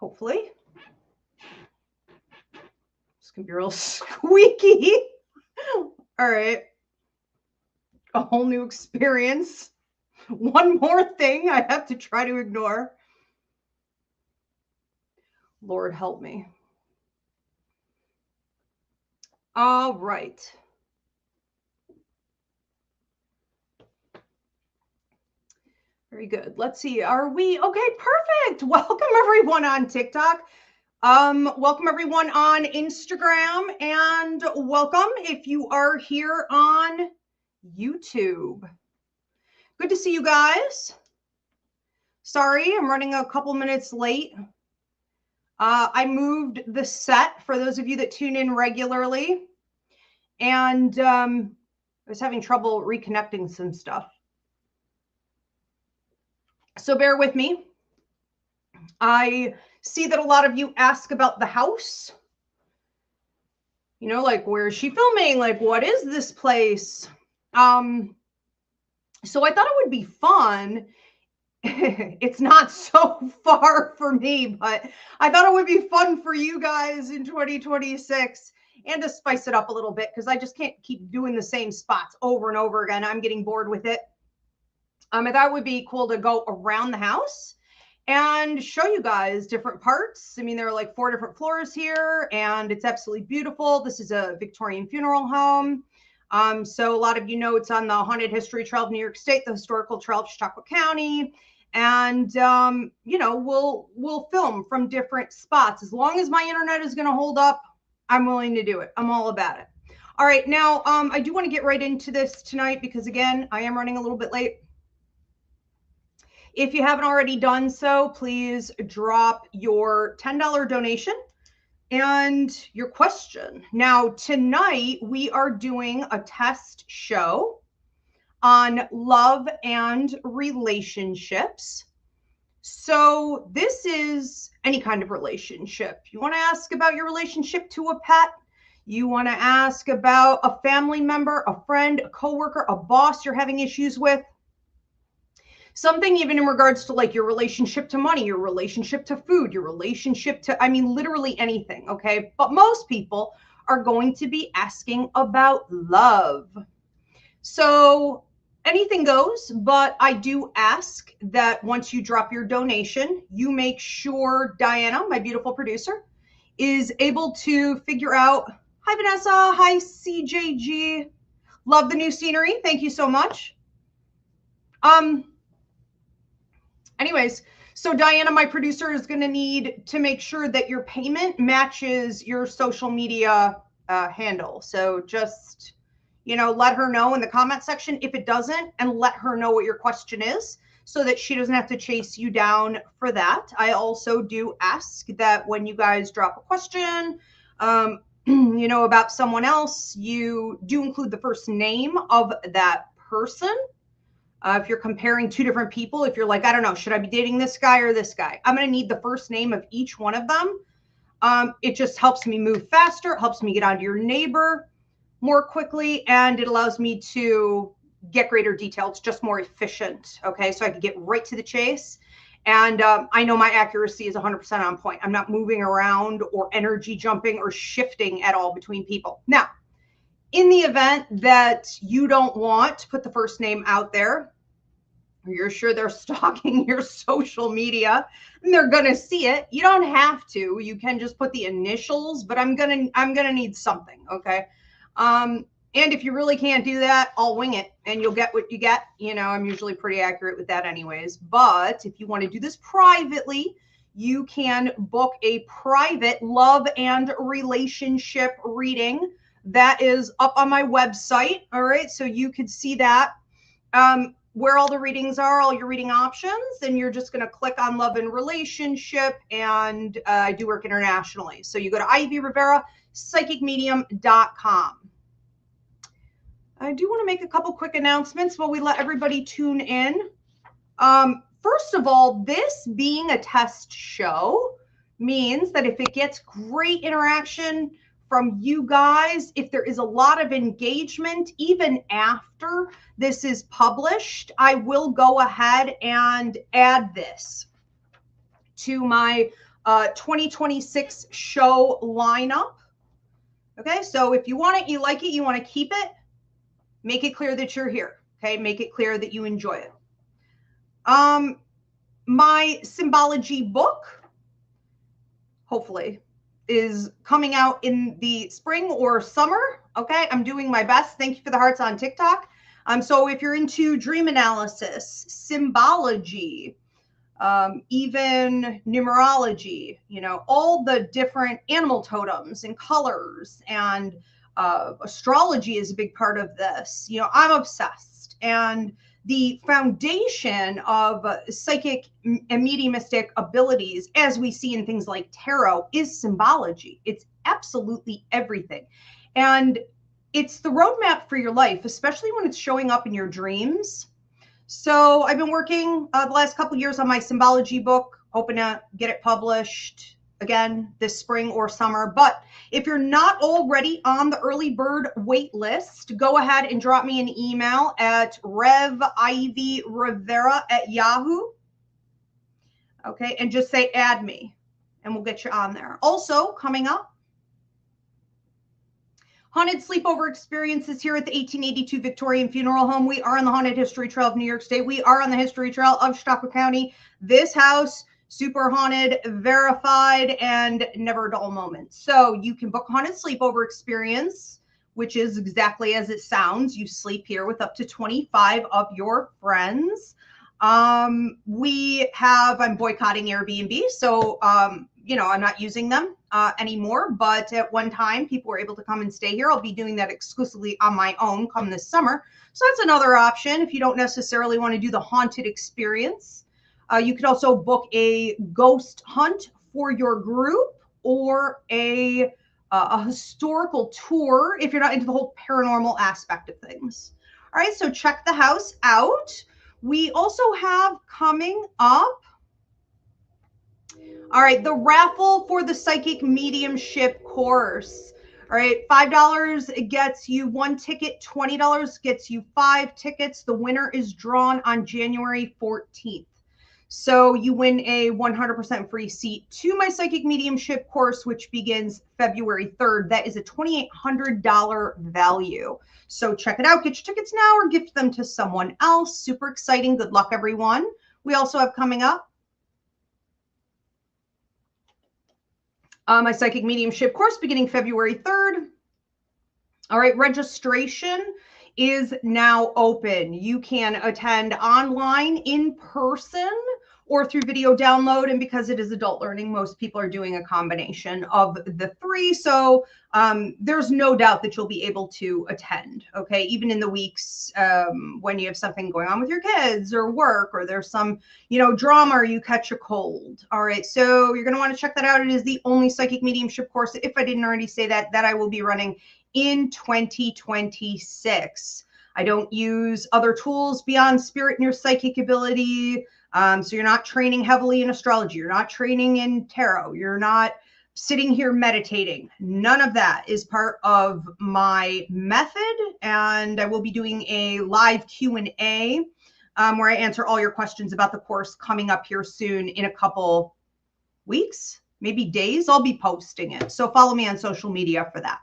hopefully. It's going to be real squeaky. All right. A whole new experience. One more thing I have to try to ignore. Lord help me. All right. Very good. Let's see. Are we okay? Perfect. Welcome everyone on TikTok. Welcome everyone on Instagram, and welcome if you are here on YouTube. Good to see you guys. Sorry, I'm running a couple minutes late. I moved the set for those of you that tune in regularly, and I was having trouble reconnecting some stuff. So bear with me. I see that a lot of you ask about the house. You know, like, where is she filming? Like, what is this place? So I thought it would be fun. It's not so far for me, but I thought it would be fun for you guys in 2026 and to spice it up a little bit, because I just can't keep doing the same spots over and over again. I'm getting bored with it. I thought it would be cool to go around the house and show you guys different parts. I mean, there are like 4 different floors here, and it's absolutely beautiful. This is a Victorian funeral home. So a lot of you know it's on the Haunted History Trail of New York State, the Historical Trail of Chautauqua County. And, you know, we'll film from different spots. As long as my internet is going to hold up, I'm willing to do it. I'm all about it. All right. Now, I do want to get right into this tonight because, again, I am running a little bit late. If you haven't already done so, please drop your $10 donation and your question. Now, tonight we are doing a test show on love and relationships. So this is any kind of relationship. You want to ask about your relationship to a pet? You want to ask about a family member, a friend, a coworker, a boss you're having issues with? Something even in regards to like your relationship to money, your relationship to food, your relationship to, I mean, literally anything, okay? But most people are going to be asking about love. So anything goes, but I do ask that once you drop your donation, you make sure Diana, my beautiful producer, is able to figure out, hi Vanessa, hi CJG, love the new scenery, thank you so much. Anyways, so Diana, my producer, is going to need to make sure that your payment matches your social media handle. So just, you know, let her know in the comment section if it doesn't, and let her know what your question is so that she doesn't have to chase you down for that. I also do ask that when you guys drop a question, you know, about someone else, you do include the first name of that person. If you're comparing 2 different people, if you're like, I don't know, should I be dating this guy or this guy? I'm going to need the first name of each one of them. It just helps me move faster. It helps me get onto your neighbor more quickly. And it allows me to get greater detail. It's just more efficient. Okay. So I can get right to the chase. And I know my accuracy is 100% on point. I'm not moving around or energy jumping or shifting at all between people. Now, in the event that you don't want to put the first name out there, or you're sure they're stalking your social media and they're going to see it, you don't have to. You can just put the initials, but I'm going to need something, okay? And if you really can't do that, I'll wing it and you'll get what you get. You know, I'm usually pretty accurate with that anyways. But if you want to do this privately, you can book a private love and relationship reading. That is up on my website. All right. So you could see that where all the readings are, all your reading options, and you're just going to click on love and relationship. And I do work internationally. So you go to Ivy Rivera, psychicmedium.com. I do want to make a couple quick announcements while we let everybody tune in. First of all, this being a test show means that if it gets great interaction from you guys, if there is a lot of engagement, even after this is published, I will go ahead and add this to my 2026 show lineup. Okay, so if you want it, you like it, you want to keep it, make it clear that you're here. Okay, make it clear that you enjoy it. My symbology book, hopefully, is coming out in the spring or summer. Okay, I'm doing my best. Thank you for the hearts on TikTok. So if you're into dream analysis, symbology, even numerology, you know, all the different animal totems and colors, and astrology is a big part of this. You know, I'm obsessed. And the foundation of psychic and mediumistic abilities, as we see in things like tarot, is symbology. It's absolutely everything. And it's the roadmap for your life, especially when it's showing up in your dreams. So I've been working the last couple of years on my symbology book, hoping to get it published again this spring or summer. But if you're not already on the early bird wait list, go ahead and drop me an email at Ivy Rivera@Yahoo. Okay, and just say add me, and we'll get you on there. Also coming up, haunted sleepover experiences here at the 1882 Victorian Funeral Home. We are on the Haunted History Trail of New York State. We are on the History Trail of Chautauqua County. This house, super haunted, verified, and never a dull moment. So you can book a haunted sleepover experience, which is exactly as it sounds. You sleep here with up to 25 of your friends. I'm boycotting Airbnb. So, you know, I'm not using them anymore, but at one time people were able to come and stay here. I'll be doing that exclusively on my own come this summer. So that's another option if you don't necessarily want to do the haunted experience. You could also book a ghost hunt for your group, or a historical tour if you're not into the whole paranormal aspect of things. All right, so check the house out. We also have coming up, all right, the raffle for the psychic mediumship course. All right, $5 gets you 1 ticket, $20 gets you 5 tickets. The winner is drawn on January 14th. So you win a 100% free seat to my psychic mediumship course, which begins February 3rd. That is a $2,800 value. So check it out. Get your tickets now or gift them to someone else. Super exciting. Good luck, everyone. We also have coming up my psychic mediumship course beginning February 3rd. All right, registration is now open. You can attend online, in person, or through video download. And because it is adult learning, most people are doing a combination of the three. So there's no doubt that you'll be able to attend, okay? Even in the weeks when you have something going on with your kids or work, or there's some, you know, drama, or you catch a cold. All right, so you're gonna wanna check that out. It is the only psychic mediumship course, if I didn't already say that, that I will be running in 2026. I don't use other tools beyond spirit and your psychic ability. So you're not training heavily in astrology. You're not training in tarot. You're not sitting here meditating. None of that is part of my method. And I will be doing a live Q&A where I answer all your questions about the course coming up here soon in a couple weeks, maybe days. I'll be posting it. So follow me on social media for that.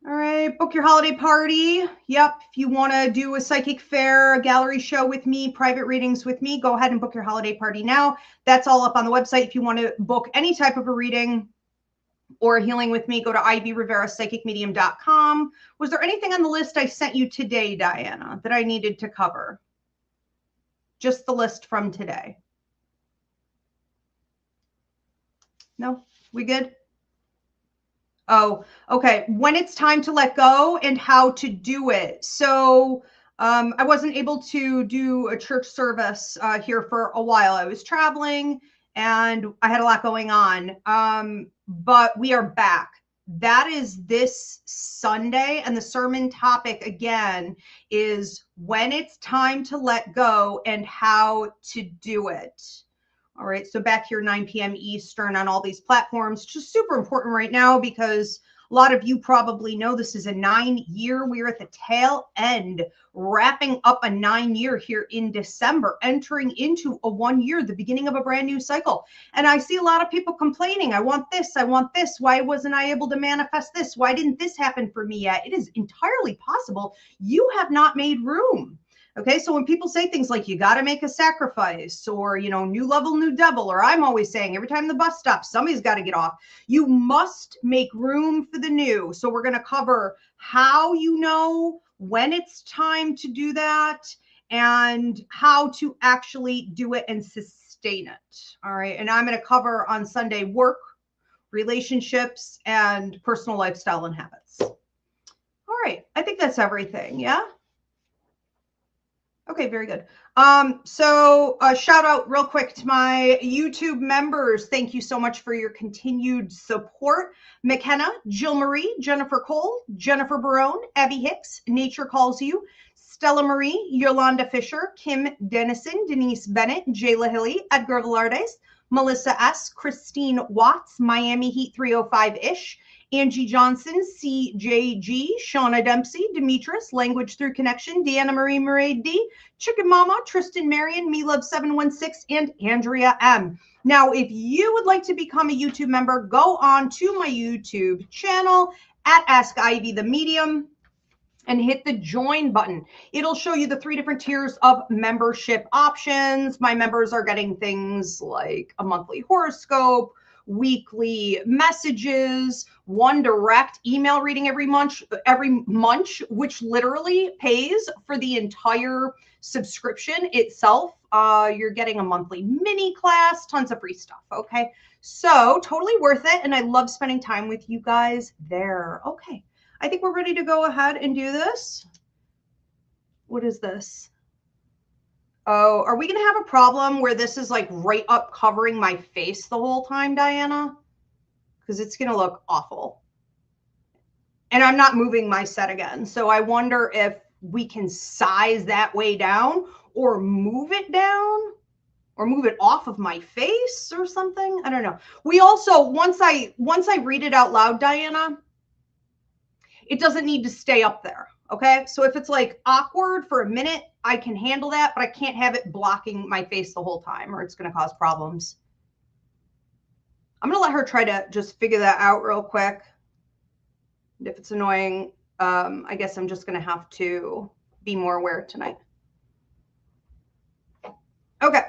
All right, book your holiday party. Yep, if you want to do a psychic fair, a gallery show with me, private readings with me, go ahead and book your holiday party now. That's all up on the website. If you want to book any type of a reading or a healing with me, go to ivyriverapsychicmedium.com. Was there anything on the list I sent you today, Diana, that I needed to cover? Just the list from today. No, we good? Oh, okay. When it's time to let go and how to do it. So I wasn't able to do a church service here for a while. I was traveling and I had a lot going on. But we are back. That is this Sunday. And the sermon topic again is when it's time to let go and how to do it. All right, so back here 9 p.m. Eastern on all these platforms. Just super important right now because A lot of you probably know this is a 9-year. We're at the tail end, wrapping up a 9-year here in December, entering into a 1-year, the beginning of a brand new cycle. And I see a lot of people complaining, I want this, I want this. Why wasn't I able to manifest this? Why didn't this happen for me yet? It is entirely possible you have not made room. Okay, so when people say things like you got to make a sacrifice, or, you know, new level, new devil, or I'm always saying every time the bus stops, somebody's got to get off. You must make room for the new. So we're going to cover how you know when it's time to do that and how to actually do it and sustain it. All right, and I'm going to cover on Sunday work, relationships, and personal lifestyle and habits. All right, I think that's everything. Yeah. Okay, very good. So a shout out real quick to my YouTube members. Thank you so much for your continued support. McKenna, Jill Marie, Jennifer Cole, Jennifer Barone, Abby Hicks, Nature Calls You, Stella Marie, Yolanda Fisher, Kim Dennison, Denise Bennett, Jayla Hilly, Edgar Velardes, Melissa S., Christine Watts, Miami Heat 305-ish, Angie Johnson, CJG, Shauna Dempsey, Demetris, Language Through Connection, Deanna Marie Murray D, Chicken Mama, Tristan Marion, Me Love 716, and Andrea M. Now, if you would like to become a YouTube member, go on to my YouTube channel at AskIvy the Medium and hit the join button. It'll show you the 3 different tiers of membership options. My members are getting things like a monthly horoscope, weekly messages, 1 direct email reading every month, which literally pays for the entire subscription itself. You're getting a monthly mini class, tons of free stuff. Okay, so totally worth it, and I love spending time with you guys there. Okay, I think we're ready to go ahead and do this. What is this? Oh, are we going to have a problem where this is like right up covering my face the whole time, Diana? Because it's going to look awful. And I'm not moving my set again. So I wonder if we can size that way down or move it down or move it off of my face or something. I don't know. We also, once I read it out loud, Diana, it doesn't need to stay up there. Okay, so if it's like awkward for a minute, I can handle that, but I can't have it blocking my face the whole time or it's going to cause problems. I'm going to let her try to just figure that out real quick. And if it's annoying, I guess I'm just going to have to be more aware tonight. Okay.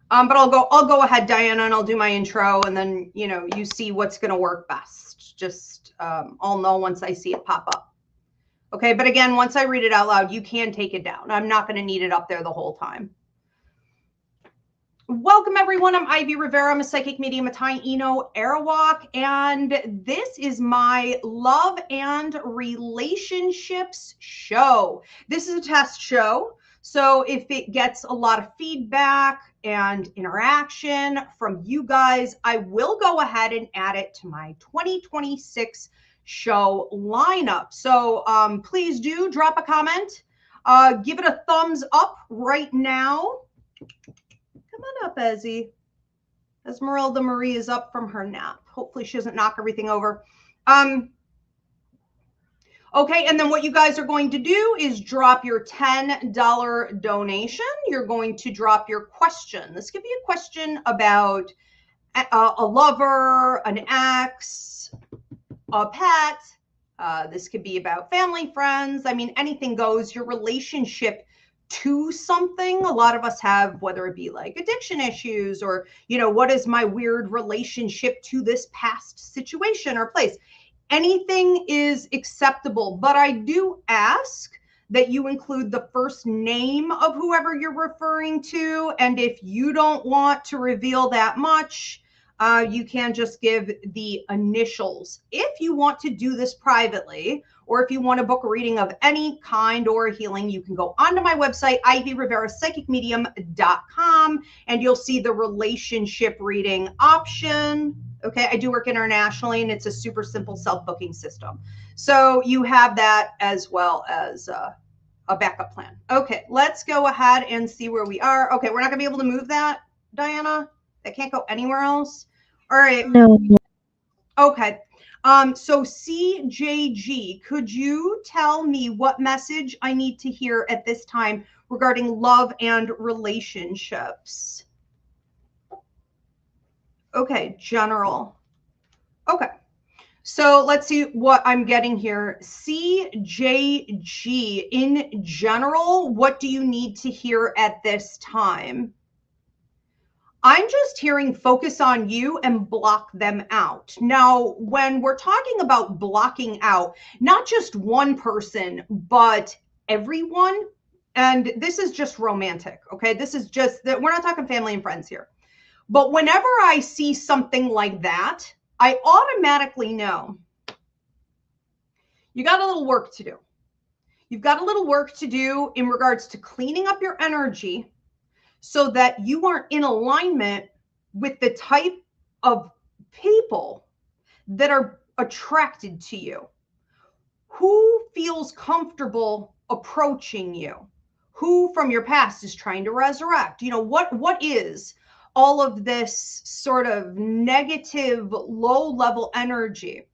But I'll go ahead, Diana, and I'll do my intro, and then, you know, you see what's going to work best. Just I'll know once I see it pop up. Okay, but again, once I read it out loud, you can take it down. I'm not going to need it up there the whole time. Welcome, everyone. I'm Ivy Rivera. I'm a psychic medium, a Taino Arawak, and this is my love and relationships show. This is a test show. So if it gets a lot of feedback and interaction from you guys, I will go ahead and add it to my 2026 show lineup. So please do drop a comment. Give it a thumbs up right now. Come on up, Ezzy. Esmeralda Marie is up from her nap. Hopefully she doesn't knock everything over. Okay, and then what you guys are going to do is drop your $10 donation. You're going to drop your question. This could be a question about a lover, an ex, a pet. This could be about family, friends. I mean, anything goes. Your relationship to something. A lot of us have, whether it be like addiction issues or, you know, what is my weird relationship to this past situation or place? Anything is acceptable, but I do ask that you include the first name of whoever you're referring to. And if you don't want to reveal that much, you can just give the initials. If you want to do this privately, or if you want to book a reading of any kind or a healing, you can go onto my website, ivyriverapsychicmedium.com, and you'll see the relationship reading option. Okay, I do work internationally, and it's a super simple self-booking system. So you have that as well as a backup plan. Okay, let's go ahead and see where we are. Okay, we're not going to be able to move that, Diana. That can't go anywhere else. All right. No. Okay. So CJG, could you tell me what message I need to hear at this time regarding love and relationships? Okay, general. Okay. So let's see what I'm getting here. CJG, in general, what do you need to hear at this time? I'm just hearing focus on you and block them out. Now, when we're talking about blocking out, not just one person, but everyone, and this is just romantic, okay? This is just that we're not talking family and friends here. But whenever I see something like that, I automatically know you got a little work to do. You've got a little work to do in regards to cleaning up your energy so that you are in alignment with the type of people that are attracted to you. Who feels comfortable approaching you? Who from your past is trying to resurrect? You know, what is all of this sort of negative, low level energy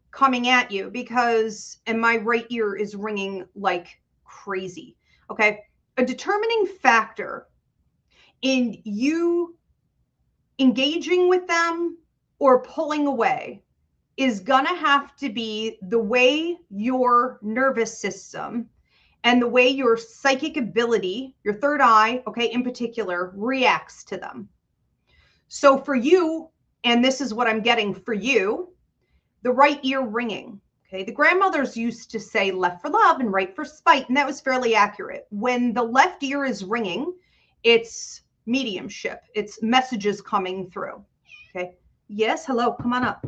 coming at you? Because, and my right ear is ringing like crazy. Okay. A determining factor in you engaging with them or pulling away is going to have to be the way your nervous system and the way your psychic ability, your third eye, okay, in particular, reacts to them. So for you, and this is what I'm getting for you, the right ear ringing. Okay, the grandmothers used to say left for love and right for spite, and that was fairly accurate. When the left ear is ringing, it's mediumship, it's messages coming through. Okay, yes, hello, come on up.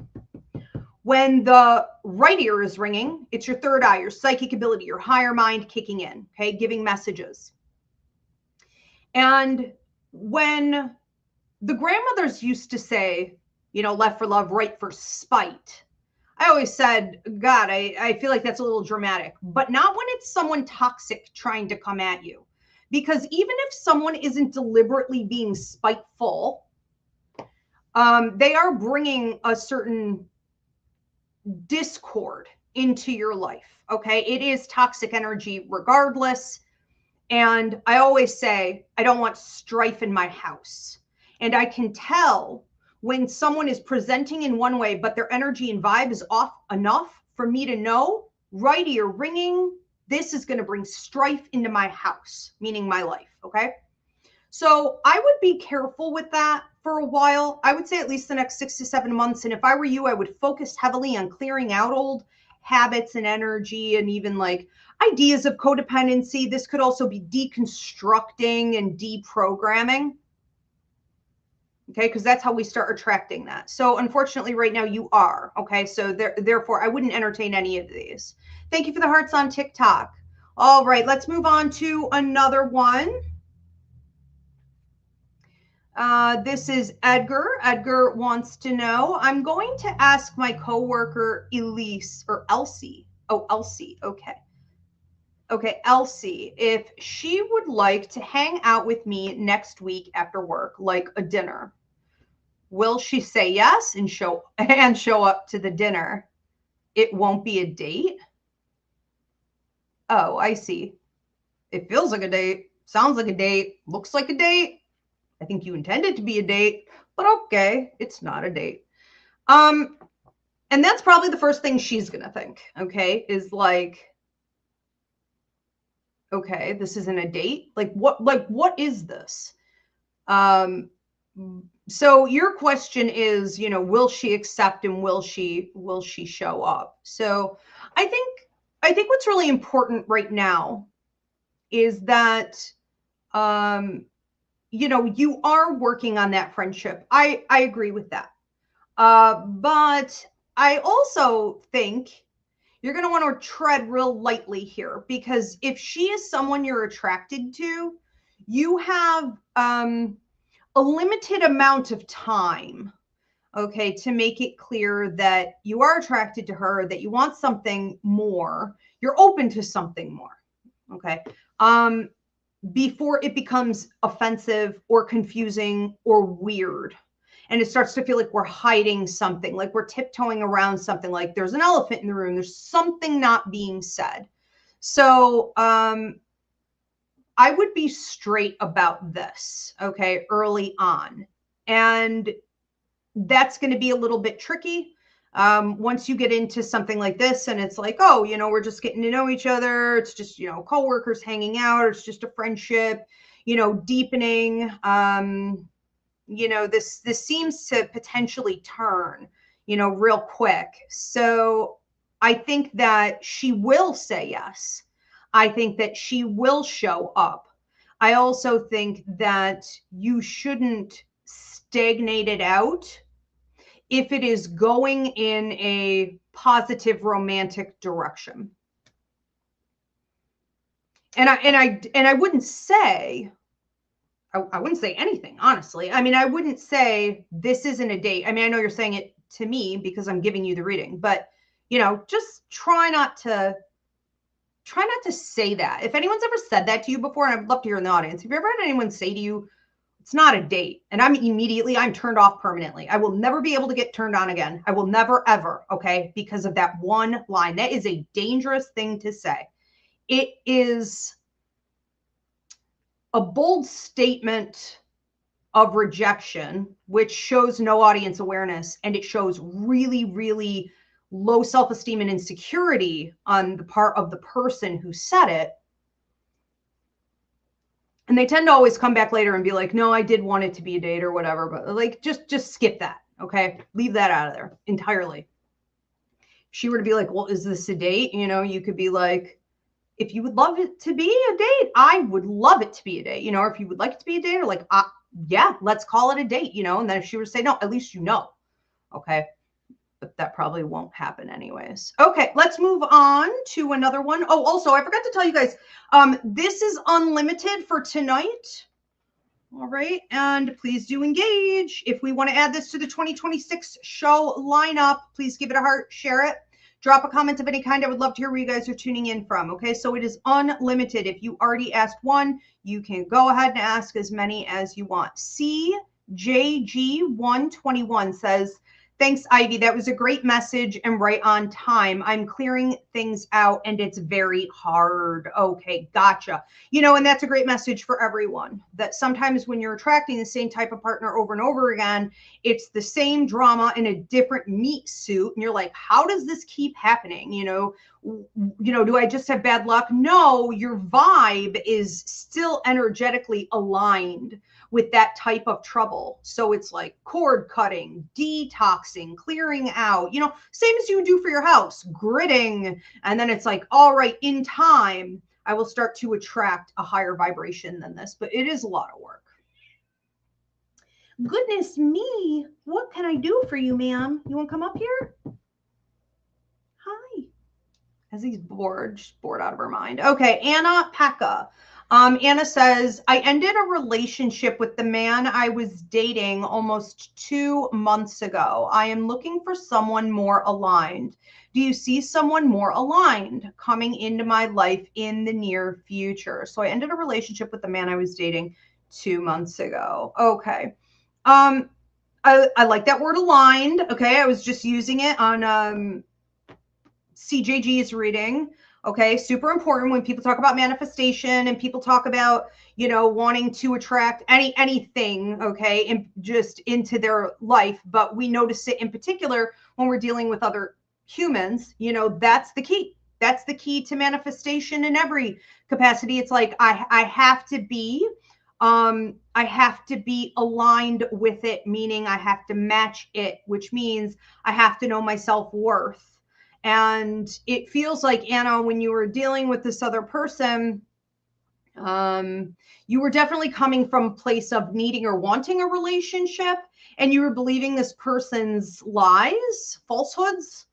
When the right ear is ringing, it's your third eye, your psychic ability, your higher mind kicking in, okay, giving messages. And when the grandmothers used to say, you know, left for love, right for spite, I always said, God, I feel like that's a little dramatic, but not when it's someone toxic trying to come at you. Because even if someone isn't deliberately being spiteful, they are bringing a certain discord into your life. Okay. It is toxic energy regardless. And I always say, I don't want strife in my house. And I can tell when someone is presenting in one way, but their energy and vibe is off enough for me to know, right ear ringing, this is going to bring strife into my house, meaning my life. Okay. So I would be careful with that for a while. I would say at least the next 6 to 7 months. And if I were you, I would focus heavily on clearing out old habits and energy and even like ideas of codependency. This could also be deconstructing and deprogramming. Okay, because that's how we start attracting that. So unfortunately right now you are. Okay, so therefore I wouldn't entertain any of these. Thank you for the hearts on TikTok. All right, let's move on to another one. This is Edgar. Edgar wants to know, I'm going to ask my coworker Elise or Elsie. Oh, Elsie. Okay. Okay, Elsie, if she would like to hang out with me next week after work, like a dinner, will she say yes and show up to the dinner? It won't be a date? Oh, I see. It feels like a date, sounds like a date, looks like a date. I think you intend it to be a date, but okay, it's not a date. And that's probably the first thing she's going to think, okay, is like, okay, this isn't a date. Like what is this? So your question is, you know, will she accept and will she show up? So I think what's really important right now is that, you know, you are working on that friendship. I agree with that. But I also think you're going to want to tread real lightly here, because if she is someone you're attracted to, you have a limited amount of time, okay, to make it clear that you are attracted to her, that you want something more, you're open to something more, okay, before it becomes offensive or confusing or weird. and it starts to feel like we're hiding something, like we're tiptoeing around something, like there's an elephant in the room, there's something not being said. So I would be straight about this, okay, early on. And that's going to be a little bit tricky. Once you get into something like this and it's like, oh, you know, we're just getting to know each other. It's just, you know, coworkers hanging out. It's just a friendship, you know, deepening. You know, this seems to potentially turn, you know, real quick. So I think that she will say yes. I think that she will show up. I also think that you shouldn't stagnate it out if it is going in a positive romantic direction. And I wouldn't say, I wouldn't say anything, honestly. I mean, I wouldn't say this isn't a date. I mean, I know you're saying it to me because I'm giving you the reading, but you know, just try not to say that. If anyone's ever said that to you before, and I'd love to hear in the audience, have you ever had anyone say to you, it's not a date, and I'm turned off permanently. I will never be able to get turned on again. I will never, ever, okay? Because of that one line. That is a dangerous thing to say. It is a bold statement of rejection, which shows no audience awareness, and it shows really, really low self-esteem and insecurity on the part of the person who said it. And they tend to always come back later and be like, no, I did want it to be a date or whatever, but like, just skip that. Okay. Leave that out of there entirely. If she were to be like, well, is this a date? You know, you could be like, if you would love it to be a date, I would love it to be a date, you know, or if you would like it to be a date, or like, yeah, let's call it a date, you know, and then if she were to say no, at least you know. Okay. But that probably won't happen anyways. Okay, let's move on to another one. Oh, also, I forgot to tell you guys, this is unlimited for tonight. All right, and please do engage. If we want to add this to the 2026 show lineup, please give it a heart, share it, drop a comment of any kind. I would love to hear where you guys are tuning in from. Okay, so it is unlimited. If you already asked one, you can go ahead and ask as many as you want. CJG121 says, thanks, Ivy. That was a great message and right on time. I'm clearing things out and it's very hard. Okay, gotcha. You know, and that's a great message for everyone, that sometimes when you're attracting the same type of partner over and over again, it's the same drama in a different meat suit. And you're like, how does this keep happening? You know, do I just have bad luck? No, your vibe is still energetically aligned with that type of trouble. So it's like cord cutting, detoxing, clearing out, you know, same as you would do for your house, gridding. And then it's like, all right, in time, I will start to attract a higher vibration than this, but it is a lot of work. Goodness me, what can I do for you, ma'am? You want to come up here? Hi. As he's bored, just bored out of her mind. Okay, Anna Pekka. Anna says, I ended a relationship with the man I was dating almost 2 months ago. I am looking for someone more aligned. Do you see someone more aligned coming into my life in the near future? So I ended a relationship with the man I was dating 2 months ago. Okay. I like that word aligned. Okay. I was just using it on CJG's reading. Okay, super important when people talk about manifestation and people talk about, you know, wanting to attract anything, okay, and just into their life. But we notice it in particular when we're dealing with other humans. You know, that's the key. That's the key to manifestation in every capacity. It's like I have to be aligned with it, meaning I have to match it, which means I have to know my self-worth. And it feels like, Anna, when you were dealing with this other person, you were definitely coming from a place of needing or wanting a relationship, and you were believing this person's lies, falsehoods.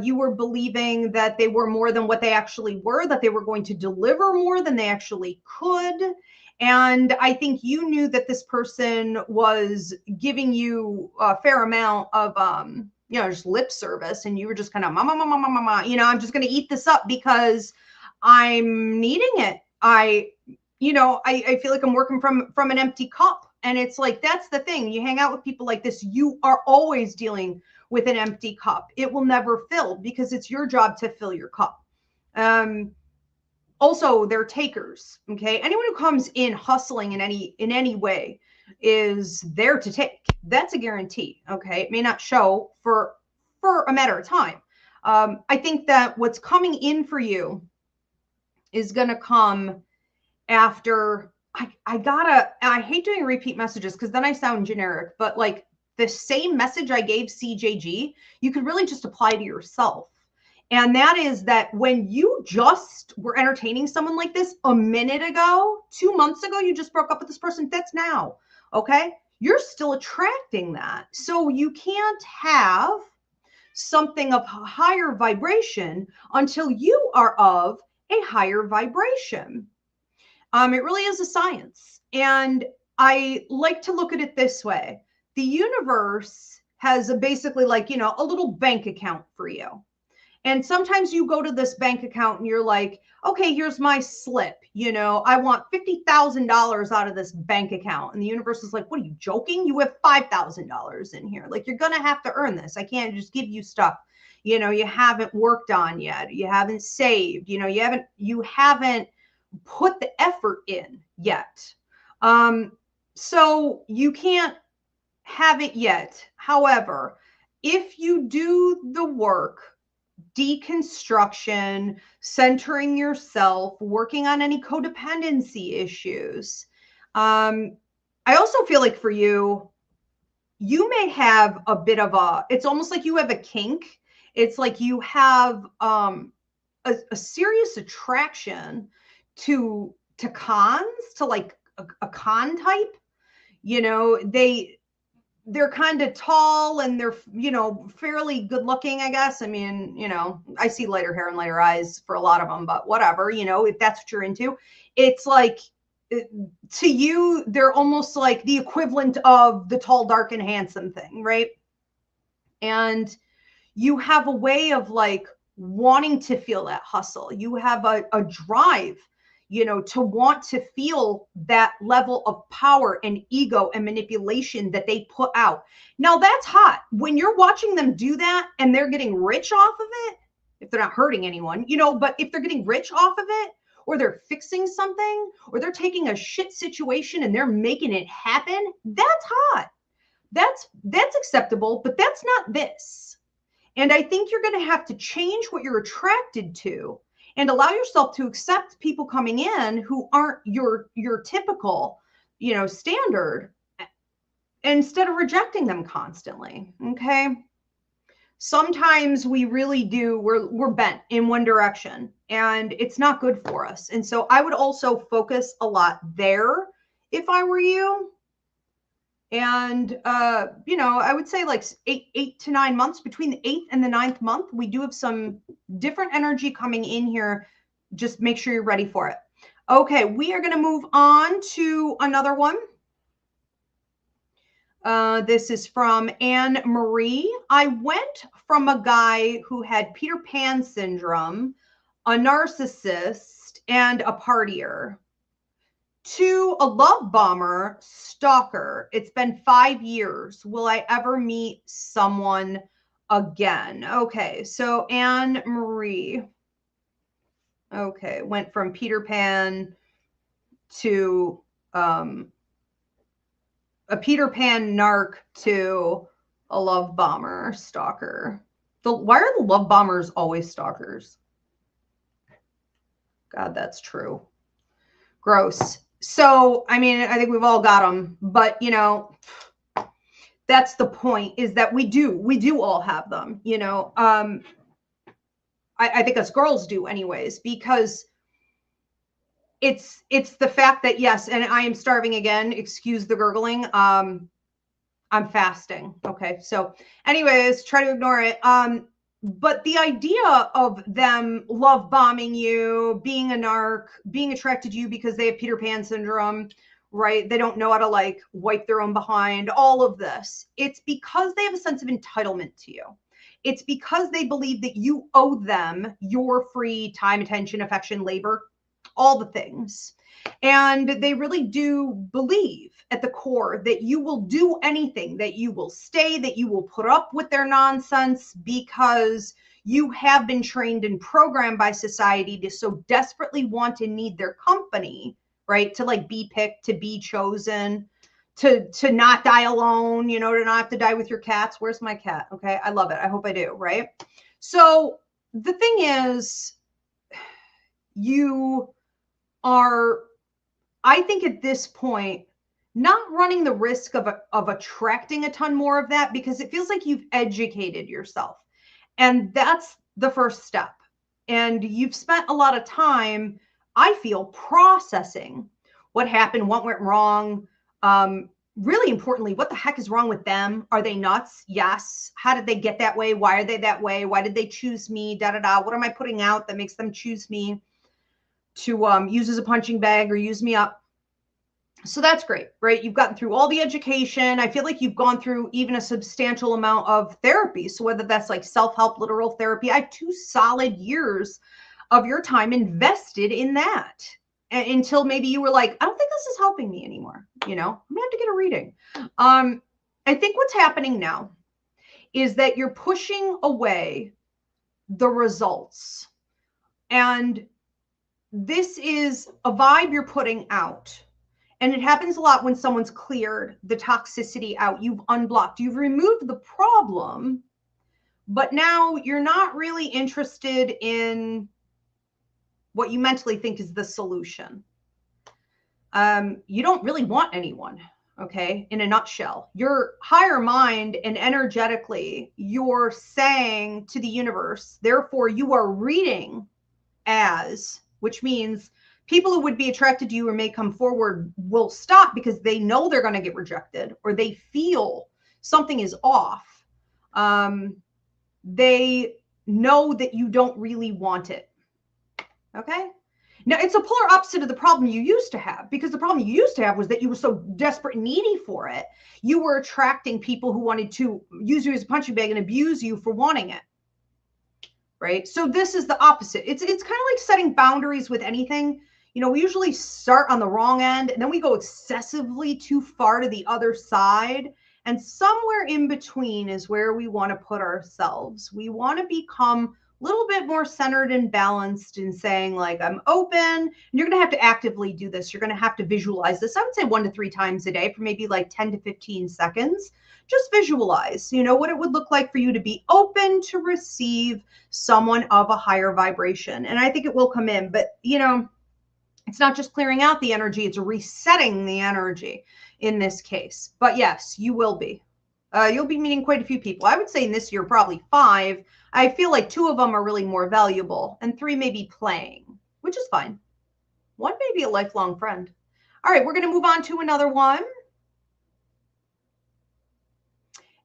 You were believing that they were more than what they actually were, that they were going to deliver more than they actually could. And I think you knew that this person was giving you a fair amount of, you know, just lip service, and you were just kind of, mama, you know, I'm just going to eat this up because I'm needing it. I feel like I'm working from an empty cup, And it's like, that's the thing. You hang out with people like this, you are always dealing with an empty cup. It will never fill because it's your job to fill your cup. Also, they're takers. Okay. Anyone who comes in hustling in any way is there to take. That's a guarantee. Okay. It may not show for a matter of time. I think that what's coming in for you is going to come after. I hate doing repeat messages because then I sound generic, but like the same message I gave CJG, you could really just apply to yourself. And that is that when you just were entertaining someone like this a minute ago, 2 months ago, you just broke up with this person. That's now. Okay. You're still attracting that. So you can't have something of higher vibration until you are of a higher vibration. It really is a science. And I like to look at it this way. The universe has basically like, a little bank account for you. And sometimes you go to this bank account and you're like, okay, here's my slip. I want $50,000 out of this bank account. And the universe is like, what are you joking? You have $5,000 in here. Like, you're going to have to earn this. I can't just give you stuff, you haven't worked on yet. You haven't saved, you haven't put the effort in yet. So you can't have it yet. However, if you do the work, deconstruction, centering yourself, working on any codependency issues. I also feel like for you, you may have a bit of it's almost like you have a kink. It's like you have a serious attraction to cons, to like a con type. They're kind of tall and they're, fairly good looking, I guess. I mean, I see lighter hair and lighter eyes for a lot of them, but whatever, if that's what you're into, it's like, to you, they're almost like the equivalent of the tall, dark, and handsome thing, right? And you have a way of like wanting to feel that hustle. You have a drive, to want to feel that level of power and ego and manipulation that they put out. Now that's hot. When you're watching them do that and they're getting rich off of it, if they're not hurting anyone, but if they're getting rich off of it, or they're fixing something, or they're taking a shit situation and they're making it happen, that's hot. That's acceptable, but that's not this. And I think you're going to have to change what you're attracted to and allow yourself to accept people coming in who aren't your typical, standard, instead of rejecting them constantly. Okay. Sometimes we really do, we're bent in one direction and it's not good for us. And so I would also focus a lot there if I were you. And, I would say like 8 to 9 months, between the 8th and the 9th month, we do have some different energy coming in here. Just make sure you're ready for it. Okay, we are going to move on to another one. This is from Anne Marie. I went from a guy who had Peter Pan syndrome, a narcissist, and a partier, to a love bomber, stalker. It's been 5 years. Will I ever meet someone again? Okay, so Anne Marie. Okay, went from Peter Pan to a Peter Pan narc to a love bomber, stalker. Why are the love bombers always stalkers? God, that's true. Gross. So, I mean, I think we've all got them, but that's the point, is that we do all have them, I think us girls do anyways, because it's the fact that, yes, and I am starving again, excuse the gurgling. I'm fasting. Okay. So anyways, try to ignore it. But the idea of them love bombing you, being a narc, being attracted to you because they have Peter Pan syndrome, right? They don't know how to like wipe their own behind, all of this. It's because they have a sense of entitlement to you. It's because they believe that you owe them your free time, attention, affection, labor, all the things. And they really do believe at the core that you will do anything, that you will stay, that you will put up with their nonsense because you have been trained and programmed by society to so desperately want and need their company, right? To like be picked, to be chosen, to not die alone, you know, to not have to die with your cats. Where's my cat? Okay, I love it. I hope I do, right? So the thing is, you are, I think at this point, not running the risk of attracting a ton more of that, because it feels like you've educated yourself. And that's the first step. And you've spent a lot of time, I feel, processing what happened, what went wrong. Really importantly, what the heck is wrong with them? Are they nuts? Yes. How did they get that way? Why are they that way? Why did they choose me? Da, da, da. What am I putting out that makes them choose me to use as a punching bag or use me up? So that's great, right? You've gotten through all the education. I feel like you've gone through even a substantial amount of therapy. So whether that's like self-help, literal therapy, I have 2 solid years of your time invested in that until maybe you were like, I don't think this is helping me anymore. You know, I'm gonna have to get a reading. I think what's happening now is that you're pushing away the results. And this is a vibe you're putting out. And it happens a lot when someone's cleared the toxicity out. You've unblocked, you've removed the problem, but now you're not really interested in what you mentally think is the solution. You don't really want anyone, okay? In a nutshell, your higher mind and energetically, you're saying to the universe, therefore you are reading as, which means people who would be attracted to you or may come forward will stop because they know they're going to get rejected, or they feel something is off. They know that you don't really want it. Okay. Now it's a polar opposite of the problem you used to have, because the problem you used to have was that you were so desperate and needy for it. You were attracting people who wanted to use you as a punching bag and abuse you for wanting it. Right. So this is the opposite. It's kind of like setting boundaries with anything. You know, we usually start on the wrong end and then we go excessively too far to the other side. And somewhere in between is where we want to put ourselves. We want to become a little bit more centered and balanced in saying, like, I'm open. And you're going to have to actively do this. You're going to have to visualize this. I would say 1 to 3 times a day for maybe like 10 to 15 seconds. Just visualize, you know, what it would look like for you to be open to receive someone of a higher vibration. And I think it will come in, but, you know, it's not just clearing out the energy, it's resetting the energy in this case. But yes, you will be. You'll be meeting quite a few people. I would say in this year, probably 5. I feel like 2 of them are really more valuable and 3 may be playing, which is fine. 1 may be a lifelong friend. All right, we're going to move on to another one.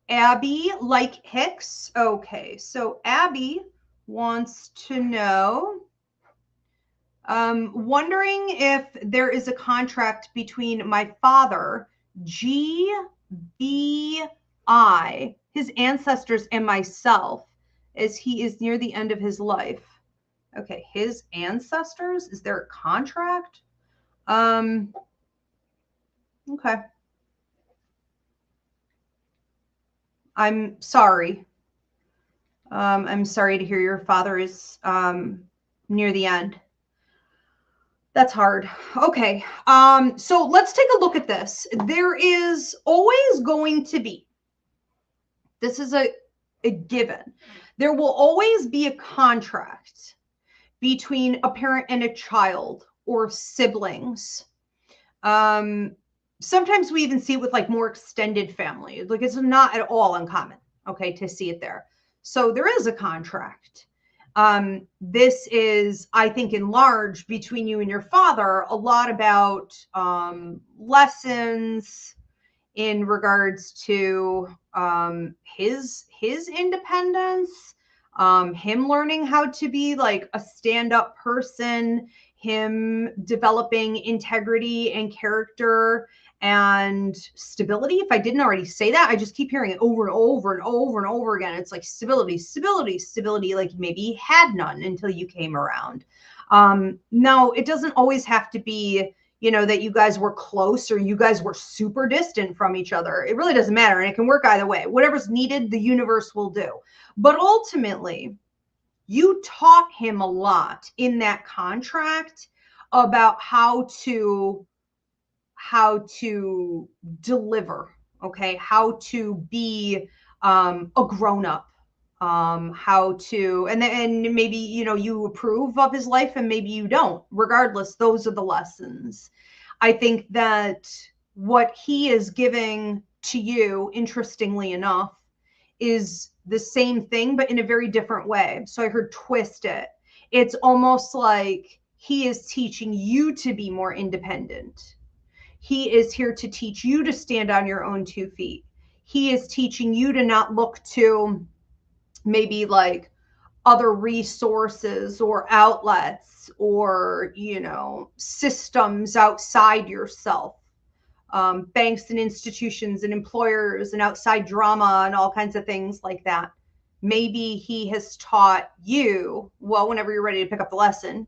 Abby like Hicks. Okay, so Abby wants to know, wondering if there is a contract between my father, GBI, his ancestors, and myself, as he is near the end of his life. Okay, his ancestors? Is there a contract? Okay. I'm sorry. I'm sorry to hear your father is near the end. That's hard. Okay. So let's take a look at this. There is always going to be, this is a given, there will always be a contract between a parent and a child or siblings. Sometimes we even see it with like more extended family. Like, it's not at all uncommon, okay, to see it there. So there is a contract. This is, I think, in large between you and your father, a lot about lessons in regards to his independence, him learning how to be like a stand-up person, him developing integrity and character and stability. If I didn't already say that, I just keep hearing it over and over and over and over again. It's like stability, stability, stability, like maybe he had none until you came around. Now, it doesn't always have to be, you know, that you guys were close or you guys were super distant from each other. It really doesn't matter. And it can work either way. Whatever's needed, the universe will do. But ultimately, you taught him a lot in that contract about how to deliver, okay, how to be a grown-up, how to, and maybe, you know, you approve of his life and maybe you don't. Regardless, those are the lessons. I think that what he is giving to you, interestingly enough, is the same thing, but in a very different way. So I heard twist it. It's almost like he is teaching you to be more independent. He is here to teach you to stand on your own 2 feet. He is teaching you to not look to maybe like other resources or outlets or, you know, systems outside yourself. Banks and institutions and employers and outside drama and all kinds of things like that. Maybe he has taught you, well, whenever you're ready to pick up the lesson,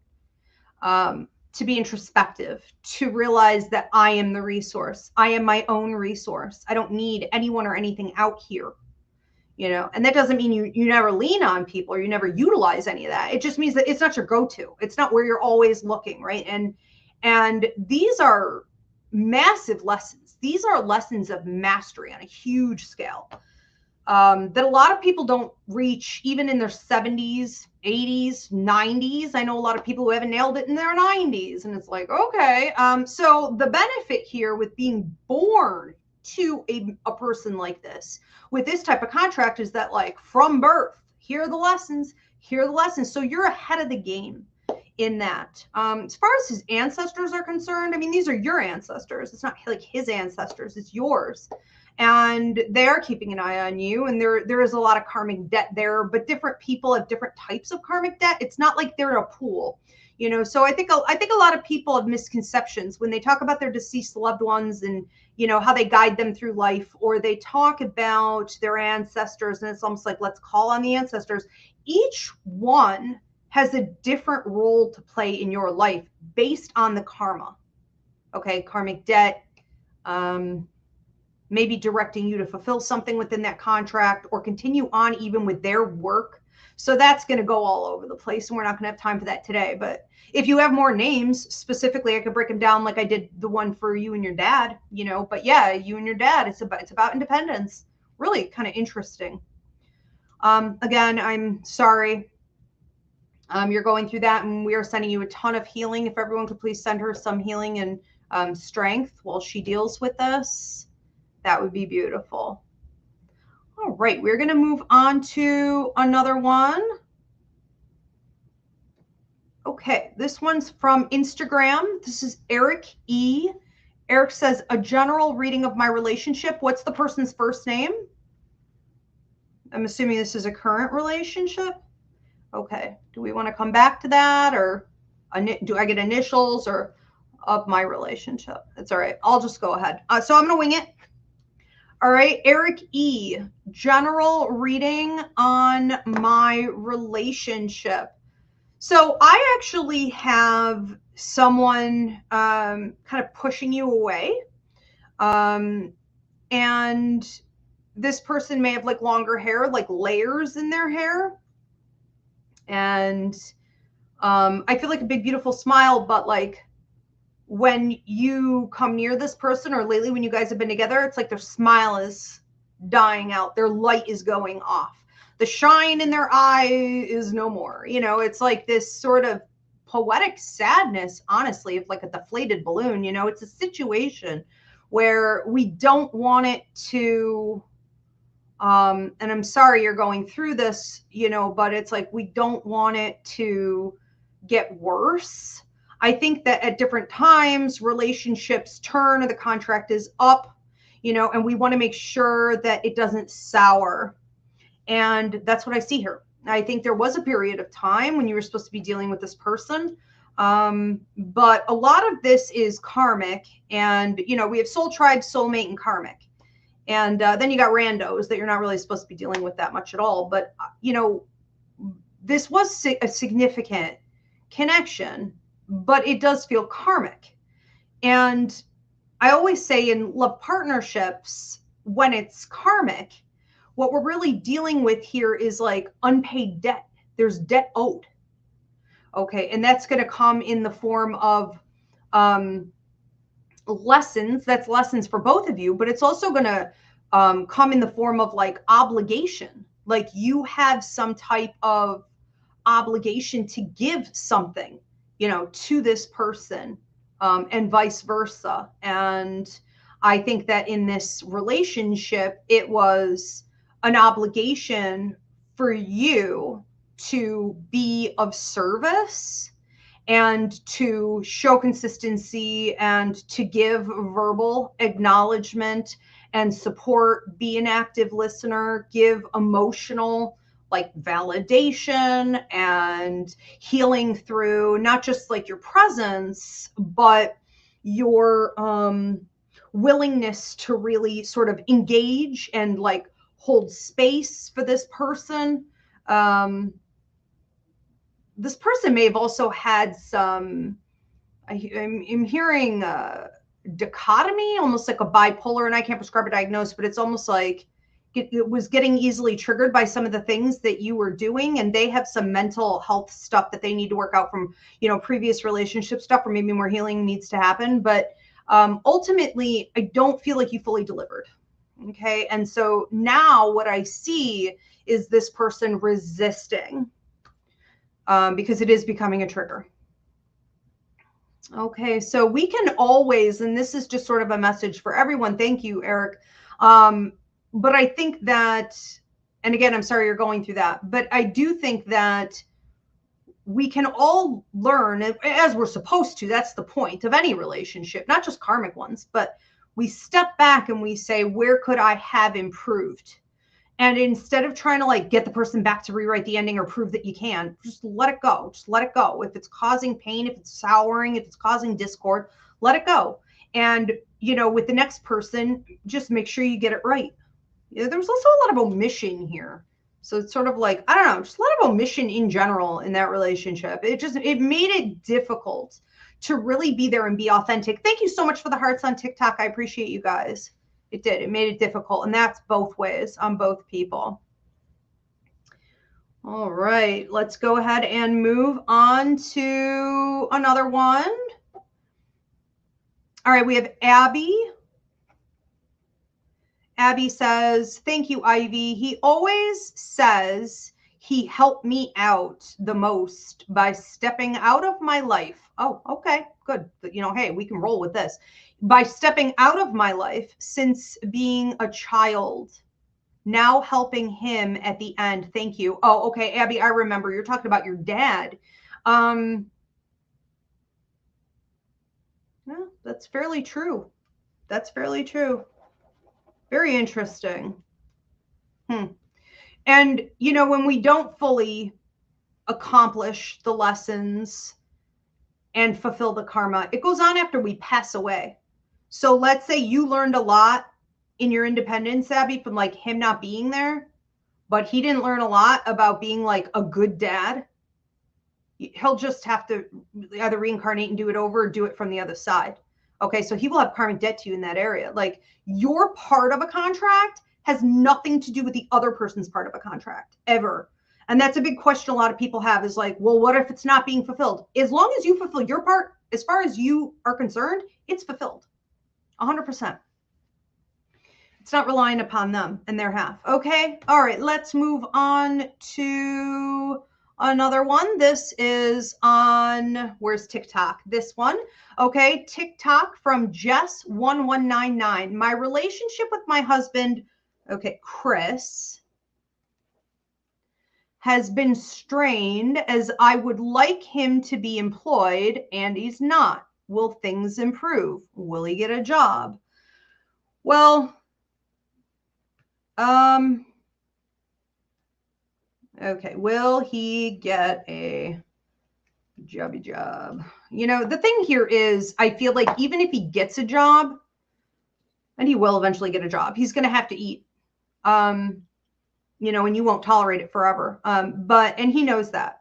to be introspective, to realize that I am the resource. I am my own resource. I don't need anyone or anything out here, you know, and that doesn't mean you never lean on people or you never utilize any of that. It just means that it's not your go-to. It's not where you're always looking, right? And these are massive lessons. These are lessons of mastery on a huge scale, that a lot of people don't reach even in their 70s, 80s, 90s. I know a lot of people who haven't nailed it in their 90s. And it's like, okay. So the benefit here with being born to a person like this, with this type of contract, is that like from birth, here are the lessons, here are the lessons. So you're ahead of the game in that. As far as his ancestors are concerned, I mean, these are your ancestors. It's not like his ancestors, it's yours. And they are keeping an eye on you. And there is a lot of karmic debt there, but different people have different types of karmic debt. It's not like they're a pool, you know? So I think a lot of people have misconceptions when they talk about their deceased loved ones and, you know, how they guide them through life, or they talk about their ancestors. And it's almost like, let's call on the ancestors. Each one has a different role to play in your life based on the karma. Okay, karmic debt, maybe directing you to fulfill something within that contract or continue on even with their work. So that's going to go all over the place, and we're not going to have time for that today. But if you have more names specifically, I could break them down like I did the one for you and your dad, you know. But yeah, you and your dad, it's about independence. Really kind of interesting. Again, I'm sorry. You're going through that, and we are sending you a ton of healing. If everyone could please send her some healing and strength while she deals with this, that would be beautiful. All right, we're going to move on to another one. Okay, this one's from Instagram. This is Eric E. Eric says, a general reading of my relationship. What's the person's first name? I'm assuming this is a current relationship. Okay, do we want to come back to that, or do I get initials or of my relationship? It's all right. I'll just go ahead. So I'm going to wing it. All right, Eric E, general reading on my relationship. So I actually have someone kind of pushing you away. And this person may have like longer hair, like layers in their hair. And I feel like a big, beautiful smile, but like when you come near this person, or lately when you guys have been together, it's like their smile is dying out. Their light is going off. The shine in their eye is no more. You know, it's like this sort of poetic sadness, honestly, of like a deflated balloon. You know, it's a situation where we don't want it to, and I'm sorry you're going through this, you know, but it's like we don't want it to get worse. I think that at different times relationships turn or the contract is up, you know, and we want to make sure that it doesn't sour. And that's what I see here. I think there was a period of time when you were supposed to be dealing with this person. But a lot of this is karmic, and, you know, we have soul tribe, soulmate, and karmic. And then you got randos that you're not really supposed to be dealing with that much at all. But, you know, this was a significant connection, but it does feel karmic. And I always say in love partnerships, when it's karmic, what we're really dealing with here is like unpaid debt. There's debt owed. Okay. And that's going to come in the form of lessons. That's lessons for both of you, but it's also going to come in the form of like obligation. Like you have some type of obligation to give something, you know, to this person, and vice versa. And I think that in this relationship, it was an obligation for you to be of service and to show consistency and to give verbal acknowledgement and support, be an active listener, give emotional like validation and healing through not just like your presence, but your willingness to really sort of engage and like hold space for this person. This person may have also had some, I'm hearing dichotomy, almost like a bipolar, and I can't prescribe a diagnosis, but it's almost like it was getting easily triggered by some of the things that you were doing, and they have some mental health stuff that they need to work out from, you know, previous relationship stuff, or maybe more healing needs to happen. But ultimately, I don't feel like you fully delivered. Okay. And so now what I see is this person resisting because it is becoming a trigger. Okay. So we can always, and this is just sort of a message for everyone. Thank you, Eric. But I think that, and again, I'm sorry you're going through that, but I do think that we can all learn as we're supposed to. That's the point of any relationship, not just karmic ones, but we step back and we say, where could I have improved? And instead of trying to like get the person back to rewrite the ending or prove that you can, just let it go. Just let it go. If it's causing pain, if it's souring, if it's causing discord, let it go. And, you know, with the next person, just make sure you get it right. You know, there was also a lot of omission here. So it's sort of like, I don't know, just a lot of omission in general in that relationship. It made it difficult to really be there and be authentic. Thank you so much for the hearts on TikTok. I appreciate you guys. It did. It made it difficult. And that's both ways on both people. All right. Let's go ahead and move on to another one. All right. We have Abby. Abby says, thank you, Ivy. He always says he helped me out the most by stepping out of my life. Oh, okay, good. You know, hey, we can roll with this. By stepping out of my life since being a child, now helping him at the end. Thank you. Oh, okay, Abby, I remember you're talking about your dad. Yeah, that's fairly true. That's fairly true. Very interesting. And, you know, when we don't fully accomplish the lessons and fulfill the karma, it goes on after we pass away. So let's say you learned a lot in your independence, Abby, from like him not being there, but he didn't learn a lot about being like a good dad. He'll just have to either reincarnate and do it over or do it from the other side. Okay, so he will have karmic debt to you in that area. Like your part of a contract has nothing to do with the other person's part of a contract ever. And that's a big question a lot of people have is like, well, what if it's not being fulfilled? As long as you fulfill your part, as far as you are concerned, it's fulfilled 100%. It's not relying upon them and their half. Okay. All right. Let's move on to another one. This is on, where's TikTok? This one. Okay. TikTok from Jess1199. My relationship with my husband, okay, Chris, has been strained as I would like him to be employed and he's not. Will things improve? Will he get a job? Well, okay. Will he get a job? You know, the thing here is I feel like even if he gets a job, and he will eventually get a job, he's going to have to eat, you know, and you won't tolerate it forever. And he knows that.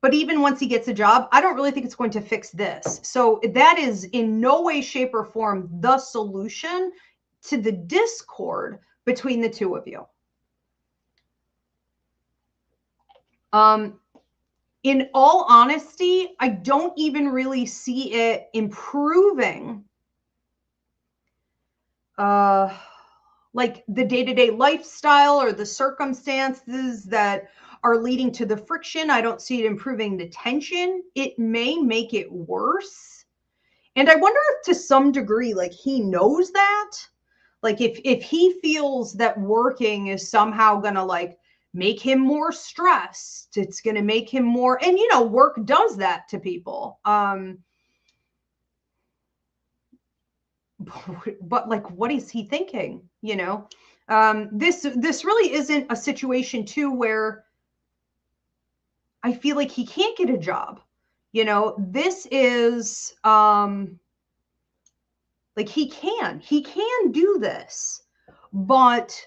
But even once he gets a job, I don't really think it's going to fix this. So that is in no way, shape, or form the solution to the discord between the two of you. In all honesty, I don't even really see it improving like the day-to-day lifestyle or the circumstances that are leading to the friction. I don't see it improving the tension. It may make it worse. And I wonder if to some degree, like he knows that, like if he feels that working is somehow going to like make him more stressed, it's going to make him more, and you know, work does that to people. But like, what is he thinking? You know, this really isn't a situation too where I feel like he can't get a job. You know, this is like he can do this, but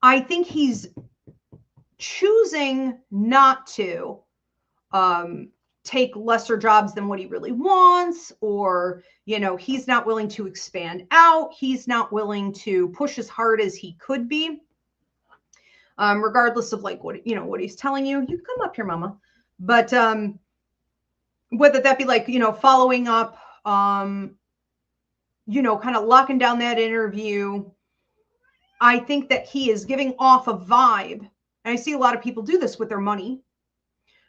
I think he's choosing not to take lesser jobs than what he really wants, or, you know, he's not willing to expand out. He's not willing to push as hard as he could be, regardless of like what, you know, what he's telling you. You come up here, mama. But whether that be like, you know, following up, you know, kind of locking down that interview. I think that he is giving off a vibe. And I see a lot of people do this with their money.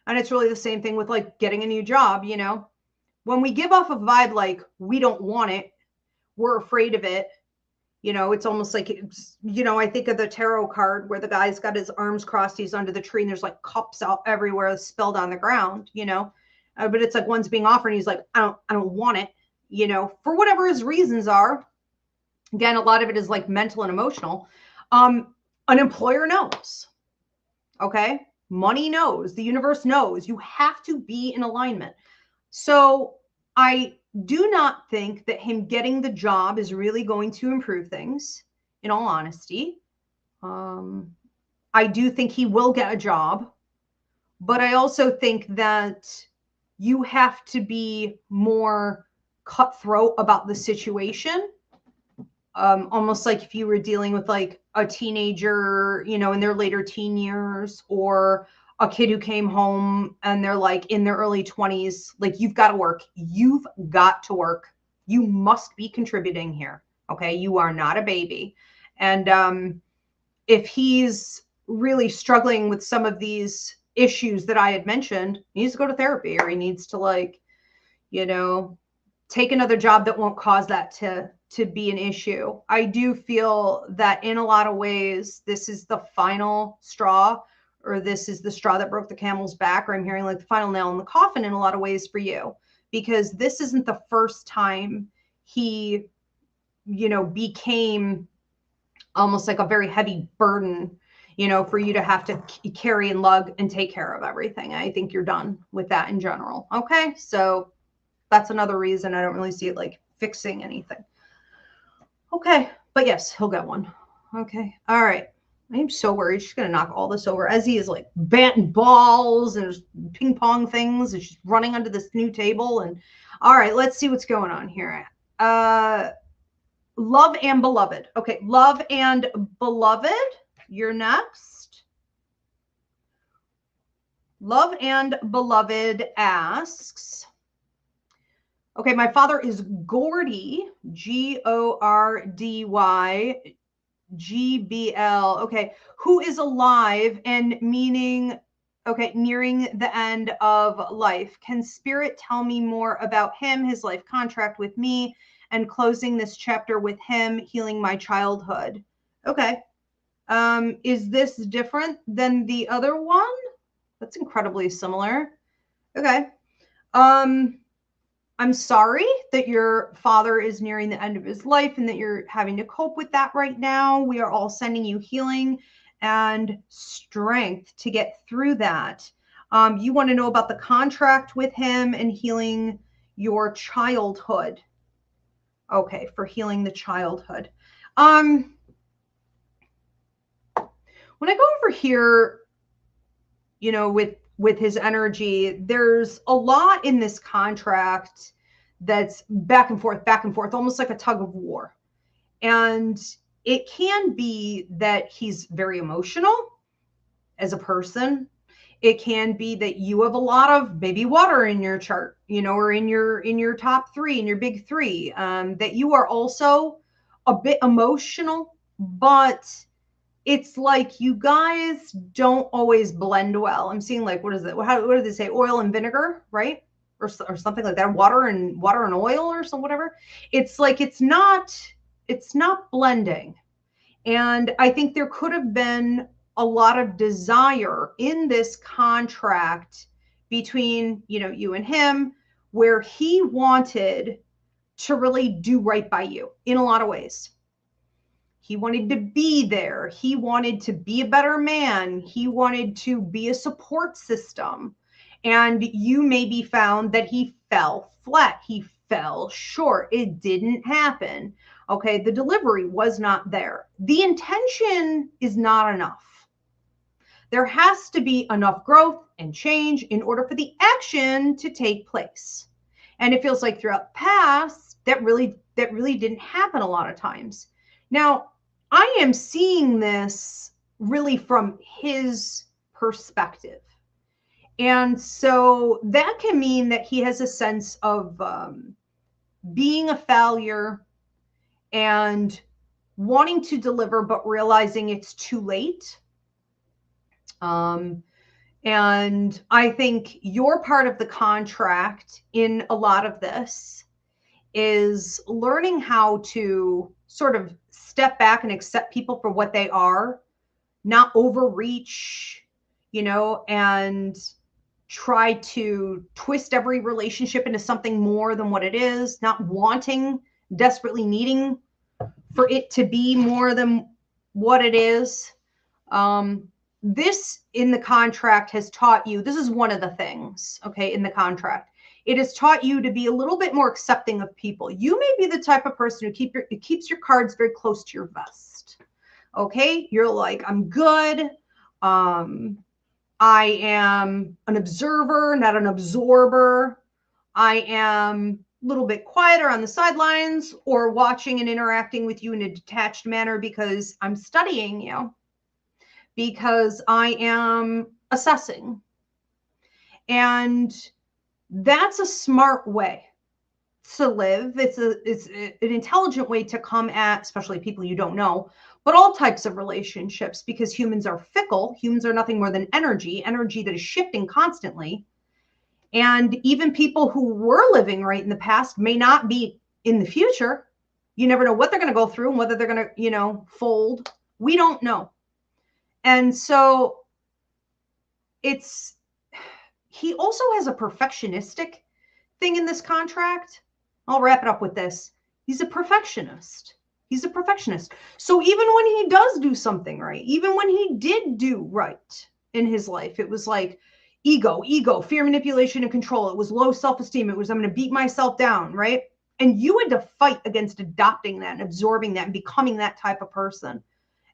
And it's really the same thing with like getting a new job, you know. When we give off a vibe like we don't want it, we're afraid of it, you know, it's almost like, it's, you know, I think of the tarot card where the guy's got his arms crossed, he's under the tree, and there's like cups out everywhere spilled on the ground, you know. But it's like one's being offered and he's like, I don't want it, you know, for whatever his reasons are. Again, a lot of it is like mental and emotional. An employer knows. Okay. Money knows, the universe knows, you have to be in alignment. So I do not think that him getting the job is really going to improve things, in all honesty. I do think he will get a job, but I also think that you have to be more cutthroat about the situation. Almost like if you were dealing with like a teenager, you know, in their later teen years, or a kid who came home and they're like in their early 20s, like you've got to work. You've got to work. You must be contributing here. Okay. You are not a baby. And if he's really struggling with some of these issues that I had mentioned, he needs to go to therapy, or he needs to like, you know, take another job that won't cause that to be an issue. I do feel that in a lot of ways, this is the final straw, or this is the straw that broke the camel's back, or I'm hearing like the final nail in the coffin in a lot of ways for you, because this isn't the first time he, you know, became almost like a very heavy burden, you know, for you to have to carry and lug and take care of everything. I think you're done with that in general. Okay. So that's another reason I don't really see it like fixing anything. Okay. But yes, he'll get one. Okay. All right. I'm so worried she's going to knock all this over. Ezzy is like batting balls and ping pong things, and she's running under this new table. And all right, let's see what's going on here. Love and beloved. Okay. Love and beloved. You're next. Love and beloved asks, okay, my father is Gordy, Gordy, GBL. Okay, who is alive and meaning, okay, nearing the end of life. Can spirit tell me more about him, his life contract with me, and closing this chapter with him, healing my childhood? Okay. Is this different than the other one? That's incredibly similar. Okay. I'm sorry that your father is nearing the end of his life and that you're having to cope with that right now. We are all sending you healing and strength to get through that. You want to know about the contract with him and healing your childhood. Okay, for healing the childhood. When I go over here, you know, with with his energy. There's a lot in this contract that's back and forth, almost like a tug of war. And it can be that he's very emotional as a person. It can be that you have a lot of maybe water in your chart, you know, or in your top three, in your big three, that you are also a bit emotional, but it's like you guys don't always blend well. I'm seeing like, what is it? What do they say? Oil and vinegar, right? Or something like that. Water and oil or some whatever. It's like it's not blending. And I think there could have been a lot of desire in this contract between, you know, you and him, where he wanted to really do right by you in a lot of ways. He wanted to be there. He wanted to be a better man. He wanted to be a support system. And you maybe found that he fell flat. He fell short. It didn't happen. Okay, the delivery was not there. The intention is not enough. There has to be enough growth and change in order for the action to take place. And it feels like throughout the past, that really didn't happen a lot of times. Now, I am seeing this really from his perspective. And so that can mean that he has a sense of being a failure and wanting to deliver, but realizing it's too late. And I think your part of the contract in a lot of this is learning how to sort of step back and accept people for what they are, not overreach, you know, and try to twist every relationship into something more than what it is, not wanting, desperately needing for it to be more than what it is. This in the contract has taught you, this is one of the things, okay, in the contract. It has taught you to be a little bit more accepting of people. You may be the type of person who keeps your cards very close to your vest. Okay, you're like, I'm good. I am an observer, not an absorber. I am a little bit quieter on the sidelines or watching and interacting with you in a detached manner because I'm studying you, because I am assessing. And that's a smart way to live. It's an intelligent way to come at, especially people you don't know, but all types of relationships, because humans are fickle. Humans are nothing more than energy that is shifting constantly. And even people who were living right in the past may not be in the future. You never know what they're going to go through and whether they're going to, you know, fold. We don't know. And so he also has a perfectionistic thing in this contract. I'll wrap it up with this. He's a perfectionist. He's a perfectionist. So even when he does do something right, even when he did do right in his life, it was like ego, fear, manipulation, and control. It was low self-esteem. It was, I'm going to beat myself down, right? And you had to fight against adopting that and absorbing that and becoming that type of person.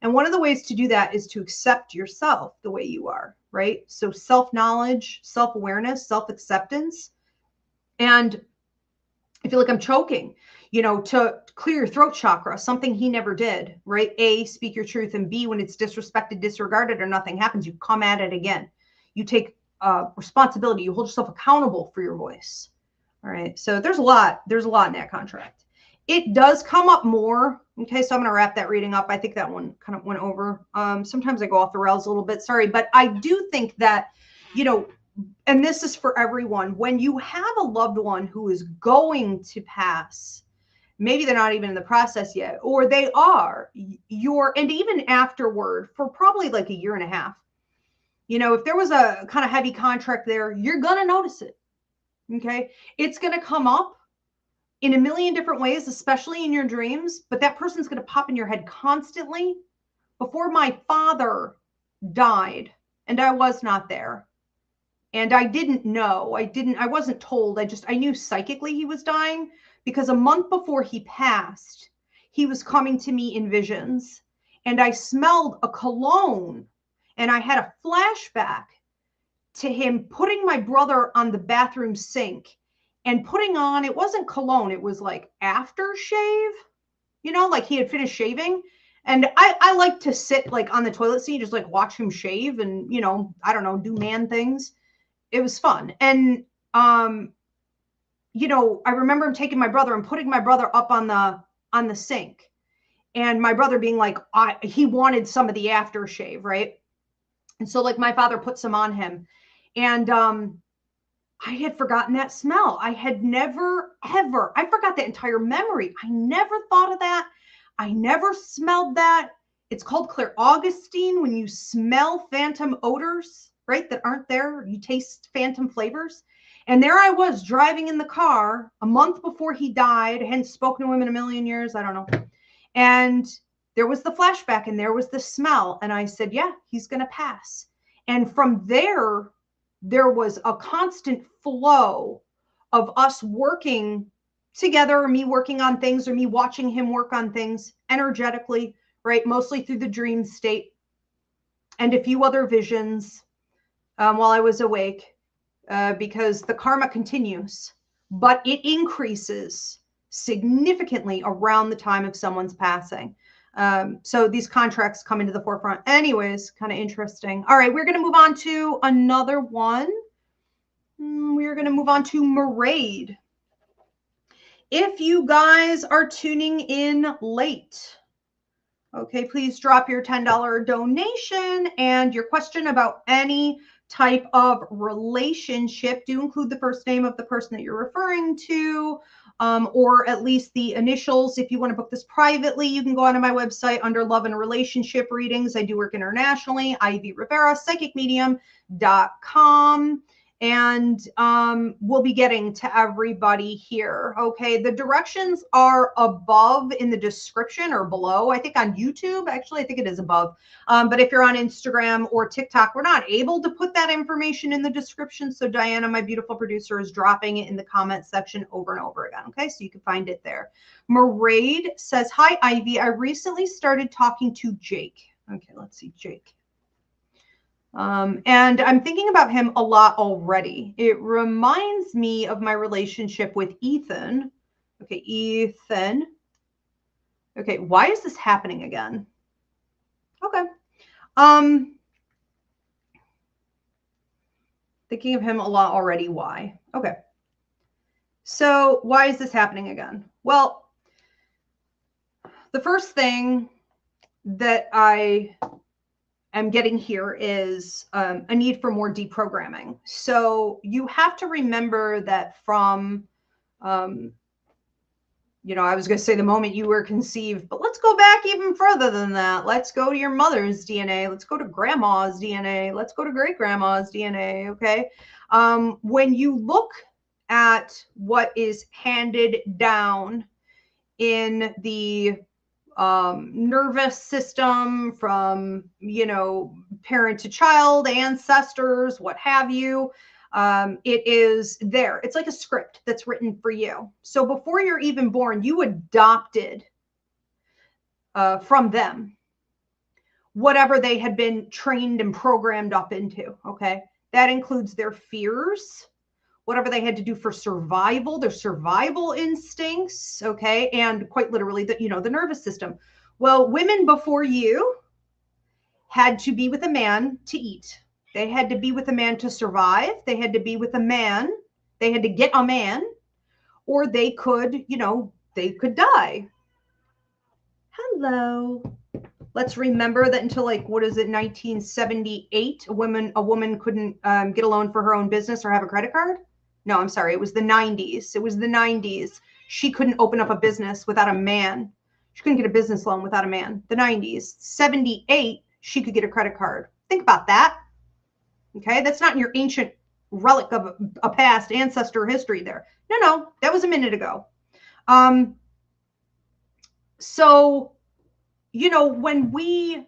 And one of the ways to do that is to accept yourself the way you are, right? So self-knowledge, self-awareness, self-acceptance. And I feel like I'm choking, you know, to clear your throat chakra, something he never did, right? A, speak your truth, and B, when it's disrespected, disregarded, or nothing happens, you come at it again. You take responsibility. You hold yourself accountable for your voice. All right. So there's a lot in that contract. It does come up more. Okay. So I'm going to wrap that reading up. I think that one kind of went over. Sometimes I go off the rails a little bit. Sorry. But I do think that, you know, and this is for everyone, when you have a loved one who is going to pass, maybe they're not even in the process yet, or they are, and even afterward for probably like a year and a half, you know, if there was a kind of heavy contract there, you're going to notice it. Okay. It's going to come up in a million different ways, especially in your dreams, but that person's going to pop in your head constantly. Before my father died and I was not there, and I didn't know, I wasn't told. I knew psychically he was dying, because a month before he passed, he was coming to me in visions, and I smelled a cologne, and I had a flashback to him putting my brother on the bathroom sink and putting on, it wasn't cologne, it was like aftershave, like he had finished shaving. And I like to sit like on the toilet seat, just like watch him shave and, I don't know, do man things. It was fun. And, I remember him taking my brother and putting my brother up on the sink, and my brother being like, he wanted some of the aftershave, right? And so like my father put some on him, and I had forgotten that smell. I had never, ever, I forgot that entire memory. I never thought of that. I never smelled that. It's called Claire Augustine when you smell phantom odors, right? That aren't there. You taste phantom flavors. And there I was driving in the car a month before he died. I hadn't spoken to him in a million years. I don't know. And there was the flashback and there was the smell. And I said, yeah, he's going to pass. And from there was a constant flow of us working together, or me working on things, or me watching him work on things energetically, right? Mostly through the dream state and a few other visions while I was awake, because the karma continues, but it increases significantly around the time of someone's passing. So these contracts come into the forefront. Anyways, kind of interesting. All right, we're going to move on to another one. We're going to move on to Maraid. If you guys are tuning in late, okay, please drop your $10 donation and your question about any type of relationship. Do include the first name of the person that you're referring to, or at least the initials. If you want to book this privately, you can go onto my website under Love and Relationship Readings. I do work internationally. Ivy Rivera, psychicmedium.com. And we'll be getting to everybody here. Okay, the directions are above in the description or below. I think on YouTube, actually, I think it is above. But if you're on Instagram or TikTok, we're not able to put that information in the description. So Diana, my beautiful producer, is dropping it in the comment section over and over again. Okay, so you can find it there. Maraid says, hi, Ivy. I recently started talking to Jake. Okay, let's see, Jake. And I'm thinking about him a lot already. It reminds me of my relationship with Ethan. Okay, Ethan. Okay, why is this happening again? Okay. Thinking of him a lot already. Why? Okay. So why is this happening again? Well, the first thing that I am getting here is a need for more deprogramming. So you have to remember that from, I was going to say the moment you were conceived, but let's go back even further than that. Let's go to your mother's DNA. Let's go to grandma's DNA. Let's go to great grandma's DNA. Okay. When you look at what is handed down in the nervous system from, parent to child, ancestors, what have you, it is there. It's like a script that's written for you. So before you're even born, you adopted from them whatever they had been trained and programmed up into. Okay. That includes their fears, whatever they had to do for survival, their survival instincts, okay, and quite literally the nervous system. Well, women before you had to be with a man to eat. They had to be with a man to survive. They had to be with a man. They had to get a man, or they could, they could die. Hello. Let's remember that until 1978, a woman couldn't get a loan for her own business or have a credit card. No, I'm sorry. It was the 90s. It was the 90s. She couldn't open up a business without a man. She couldn't get a business loan without a man. The 90s. 78, she could get a credit card. Think about that. Okay, that's not in your ancient relic of a past ancestor history there. No, that was a minute ago. So, when we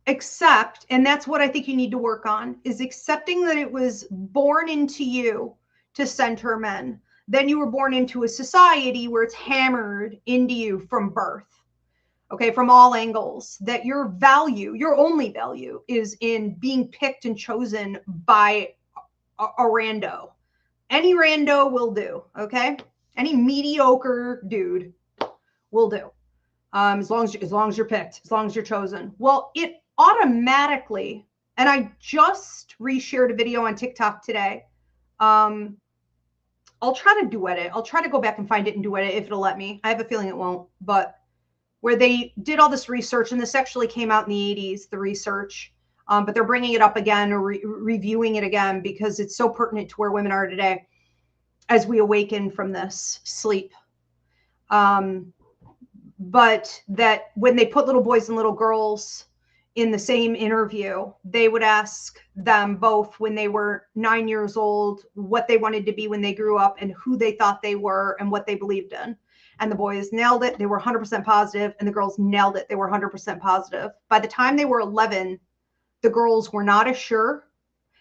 accept, and that's what I think you need to work on, is accepting that it was born into you to center men. Then you were born into a society where it's hammered into you from birth. okay, from all angles, that your value, your only value, is in being picked and chosen by a rando. Any rando will do, okay? Any mediocre dude will do. As long as you're picked, as long as you're chosen. Well, it automatically, and I just reshared a video on TikTok today. I'll try to duet it. I'll try to go back and find it and duet it if it'll let me. I have a feeling it won't, but where they did all this research, and this actually came out in the 80s, the research, but they're bringing it up again or reviewing it again because it's so pertinent to where women are today as we awaken from this sleep. But that when they put little boys and little girls in the same interview, they would ask them both when they were 9 years old what they wanted to be when they grew up and who they thought they were and what they believed in. And the boys nailed it. They were 100% positive, and the girls nailed it. They were 100% positive. By the time they were 11, the girls were not as sure,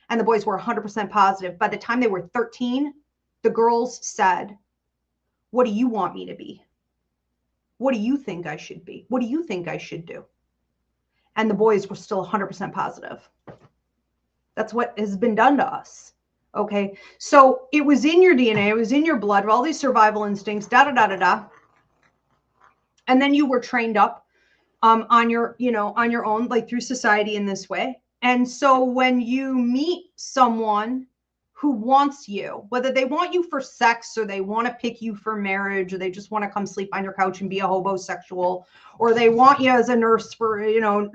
and the boys were 100% positive. By the time they were 13, the girls said, "What do you want me to be? What do you think I should be? What do you think I should do?" And the boys were still 100% positive. That's what has been done to us. Okay. So it was in your DNA. It was in your blood, all these survival instincts, da, da, da, da, da. And then you were trained up on your, on your own, like through society in this way. And so when you meet someone who wants you, whether they want you for sex or they want to pick you for marriage, or they just want to come sleep on your couch and be a homosexual, or they want you as a nurse for,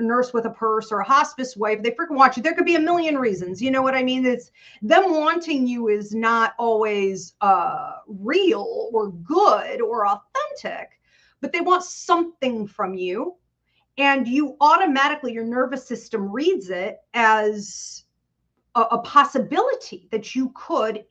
nurse with a purse, or a hospice wife, they freaking want you. There could be a million reasons. You know what I mean? It's them wanting you is not always real or good or authentic, but they want something from you. And you automatically, your nervous system reads it as a possibility that you could,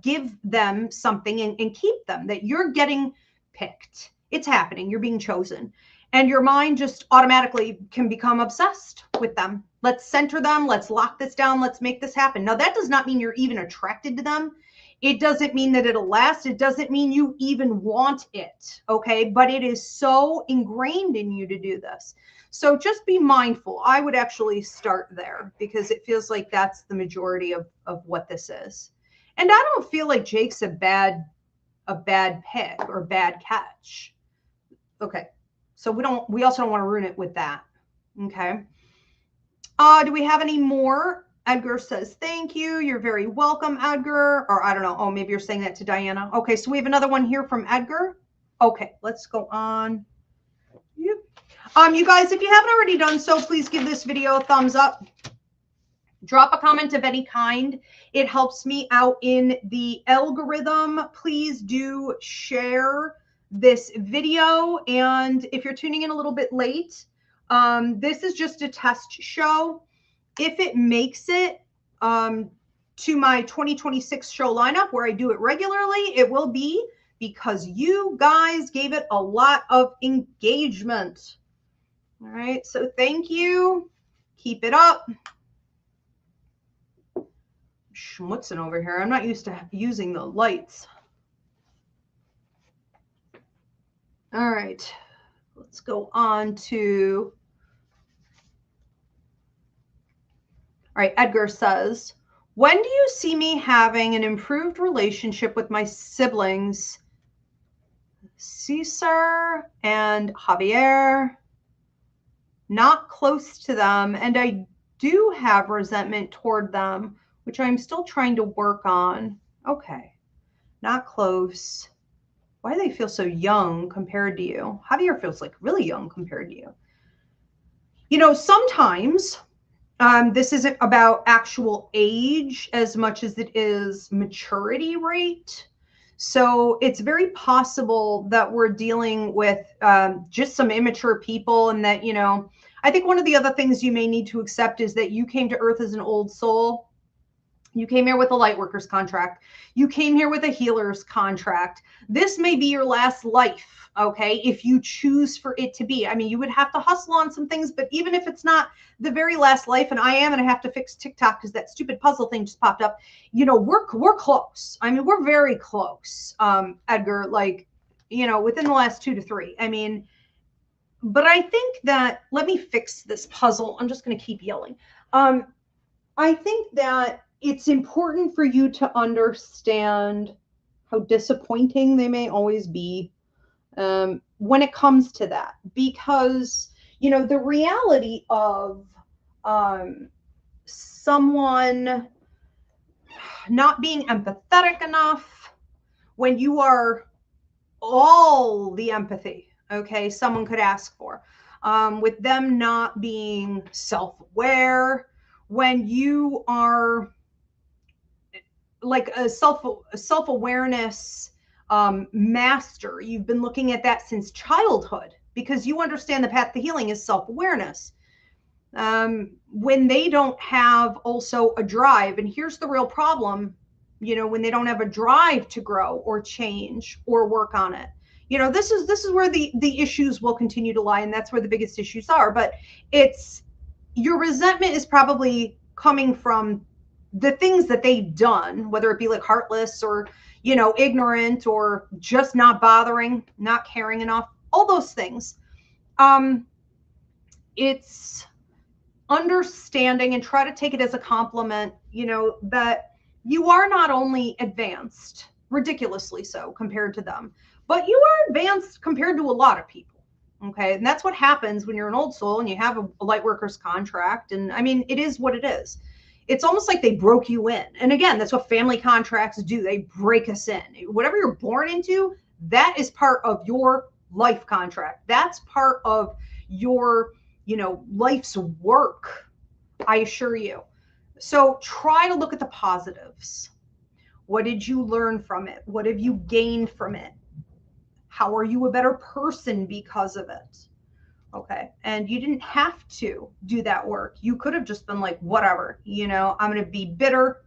give them something and keep them, that you're getting picked. It's happening. You're being chosen. And your mind just automatically can become obsessed with them. Let's center them. Let's lock this down. Let's make this happen. Now, that does not mean you're even attracted to them. It doesn't mean that it'll last. It doesn't mean you even want it. Okay. But it is so ingrained in you to do this. So just be mindful. I would actually start there because it feels like that's the majority of what this is. And I don't feel like Jake's a bad pick or bad catch. Okay. So we also don't want to ruin it with that. Okay. Do we have any more? Edgar says, "Thank you. You're very welcome, Edgar." Or I don't know. Oh, maybe you're saying that to Diana. Okay. So we have another one here from Edgar. Okay. Let's go on. Yep. You guys, if you haven't already done so, please give this video a thumbs up. Drop a comment of any kind. It helps me out in the algorithm. Please do share this video. And if you're tuning in a little bit late, this is just a test show. If it makes it to my 2026 show lineup where I do it regularly, it will be because you guys gave it a lot of engagement. All right, so thank you. Keep it up. Schmutzing over here. I'm not used to using the lights. All right, let's go on to. All right, Edgar says, "When do you see me having an improved relationship with my siblings, Cesar and Javier? Not close to them, and I do have resentment toward them, which I'm still trying to work on." Okay, not close. Why do they feel so young compared to you? Javier feels like really young compared to you. Sometimes this isn't about actual age as much as it is maturity rate. So it's very possible that we're dealing with just some immature people, and that, I think one of the other things you may need to accept is that you came to Earth as an old soul. You came here with a light worker's contract. You came here with a healer's contract. This may be your last life, okay, if you choose for it to be. I mean, you would have to hustle on some things, but even if it's not the very last life, and I am going to have to fix TikTok because that stupid puzzle thing just popped up, we're close. I mean, we're very close, Edgar, like, within the last 2 to 3. I mean, But I think that, let me fix this puzzle. I'm just going to keep yelling. I think that it's important for you to understand how disappointing they may always be when it comes to that. Because, you know, the reality of someone not being empathetic enough when you are all the empathy, okay, someone could ask for, with them not being self-aware, when you are like a self-awareness master, you've been looking at that since childhood because you understand the path to healing is self-awareness. When they don't have also a drive, and here's the real problem, you know, when they don't have a drive to grow or change or work on it, you know, this is where the issues will continue to lie, and that's where the biggest issues are. But it's, your resentment is probably coming from the things that they've done, whether it be like heartless or, you know, ignorant or just not bothering, not caring enough, all those things. It's understanding, and try to take it as a compliment, you know, that you are not only advanced, ridiculously so compared to them, but you are advanced compared to a lot of people. Okay. And that's what happens when you're an old soul and you have a light workers contract. And I mean, it is what it is. It's almost like they broke you in. And again, that's what family contracts do. They break us in. Whatever you're born into, that is part of your life contract. That's part of your, you know, life's work, I assure you. So try to look at the positives. What did you learn from it? What have you gained from it? How are you a better person because of it? Okay. And you didn't have to do that work. You could have just been like, whatever, you know, I'm going to be bitter.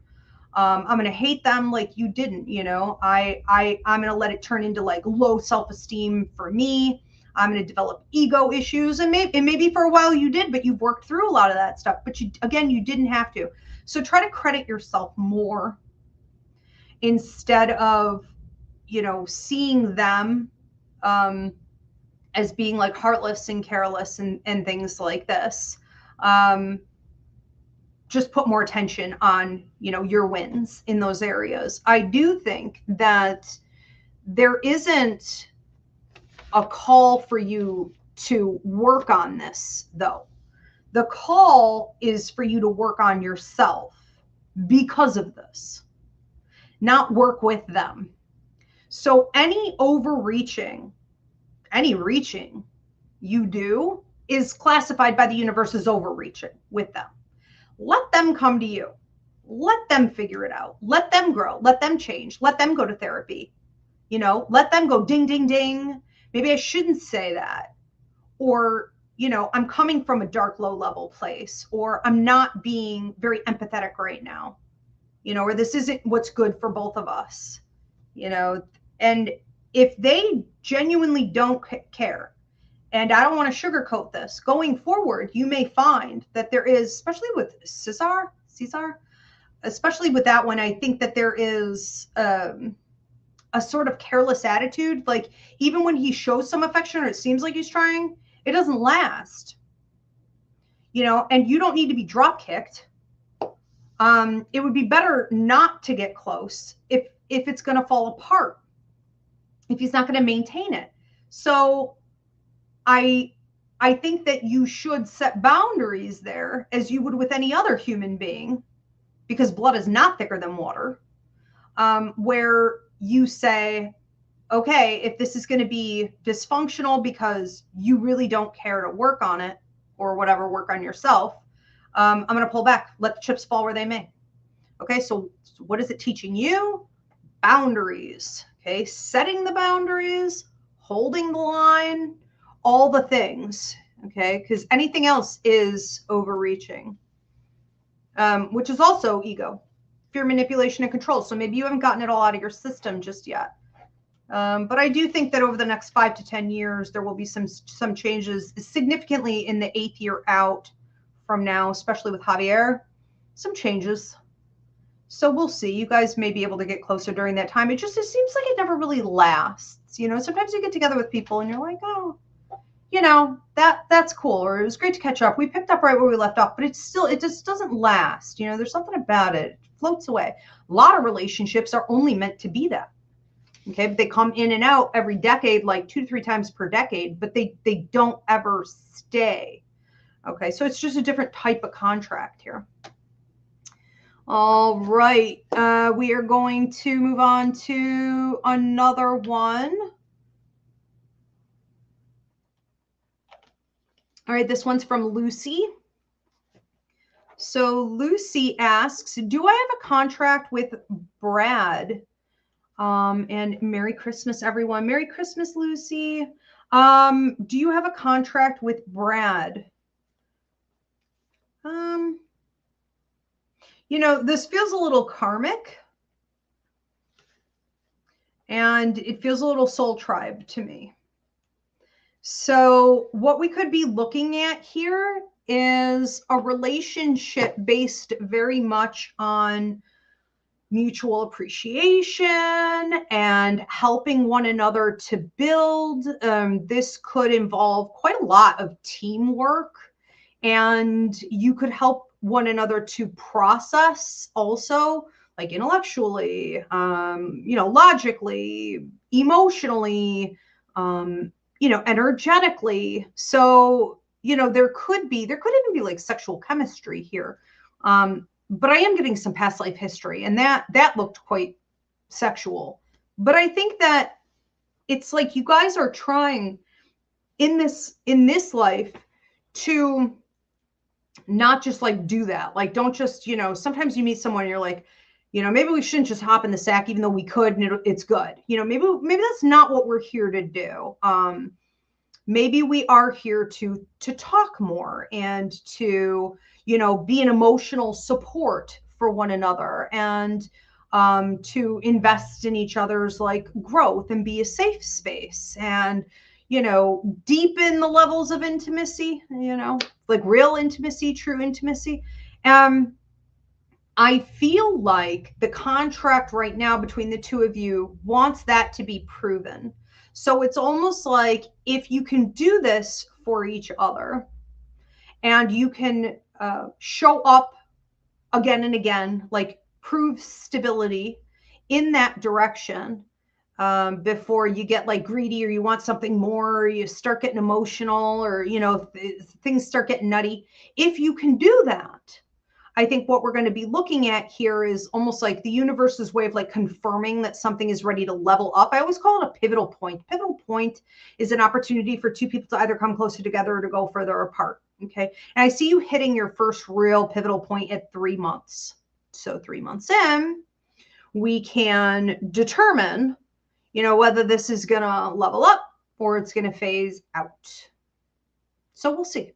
I'm going to hate them like you didn't, you know, I'm going to let it turn into like low self-esteem for me. I'm going to develop ego issues, and maybe for a while you did, but you've worked through a lot of that stuff. But you didn't have to. So try to credit yourself more instead of, you know, seeing them as being like heartless and careless and things like this. Just put more attention on, you know, your wins in those areas. I do think that there isn't a call for you to work on this, though. The call is for you to work on yourself because of this, not work with them. So any overreaching, any reaching you do is classified by the universe as overreaching with them. Let them come to you. Let them figure it out. Let them grow. Let them change. Let them go to therapy. You know, let them go ding, ding, ding. Maybe I shouldn't say that. Or, you know, I'm coming from a dark, low level place, or I'm not being very empathetic right now, you know, or this isn't what's good for both of us, you know. And if they genuinely don't care, and I don't want to sugarcoat this, going forward, you may find that there is, especially with Caesar, especially with that one, I think that there is a sort of careless attitude. Like even when he shows some affection or it seems like he's trying, it doesn't last, you know, and you don't need to be drop kicked. It would be better not to get close if it's going to fall apart, if he's not going to maintain it. So I think that you should set boundaries there as you would with any other human being, because blood is not thicker than water, where you say, okay, if this is going to be dysfunctional because you really don't care to work on it or whatever, work on yourself, I'm going to pull back, let the chips fall where they may. Okay, so what is it teaching you? Boundaries. Okay, setting the boundaries, holding the line, all the things. Okay, because anything else is overreaching, which is also ego, fear, manipulation, and control. So maybe you haven't gotten it all out of your system just yet. But I do think that over the next 5 to 10 years, there will be some changes significantly in the 8th year out from now, especially with Javier, some changes. So we'll see. You guys may be able to get closer during that time. It seems like it never really lasts. You know, sometimes you get together with people and you're like, oh, you know, that's cool, or it was great to catch up. We picked up right where we left off, but it just doesn't last. You know, there's something about it. It floats away. A lot of relationships are only meant to be that. Okay, but they come in and out every decade, like 2 to 3 times per decade, but they don't ever stay. Okay, so it's just a different type of contract here. All right, we are going to move on to another one. All right, this one's from Lucy. So Lucy asks, do I have a contract with Brad? And Merry Christmas, everyone. Merry Christmas, Lucy. Do you have a contract with Brad? You know, this feels a little karmic. And it feels a little soul tribe to me. So what we could be looking at here is a relationship based very much on mutual appreciation and helping one another to build. This could involve quite a lot of teamwork, and you could help one another to process also, like intellectually, you know, logically, emotionally, you know, energetically. So, you know, there could even be like sexual chemistry here. But I am getting some past life history, and that looked quite sexual. But I think that it's like you guys are trying in this life to not just like do that. Like, don't just, you know, sometimes you meet someone and you're like, you know, maybe we shouldn't just hop in the sack, even though we could, and it's good. You know, maybe that's not what we're here to do. Maybe we are here to talk more and to, you know, be an emotional support for one another, and to invest in each other's like growth and be a safe space, and, you know, deepen the levels of intimacy, you know, like real intimacy, true intimacy. I feel like the contract right now between the two of you wants that to be proven. So it's almost like if you can do this for each other, and you can show up again and again, like prove stability in that direction, before you get like greedy, or you want something more, or you start getting emotional, or, you know, things start getting nutty. If you can do that, I think what we're going to be looking at here is almost like the universe's way of like confirming that something is ready to level up. I always call it a pivotal point. Pivotal point is an opportunity for two people to either come closer together or to go further apart. Okay. And I see you hitting your first real pivotal point at 3 months. So 3 months in, we can determine, you know, whether this is going to level up or it's going to phase out. So we'll see.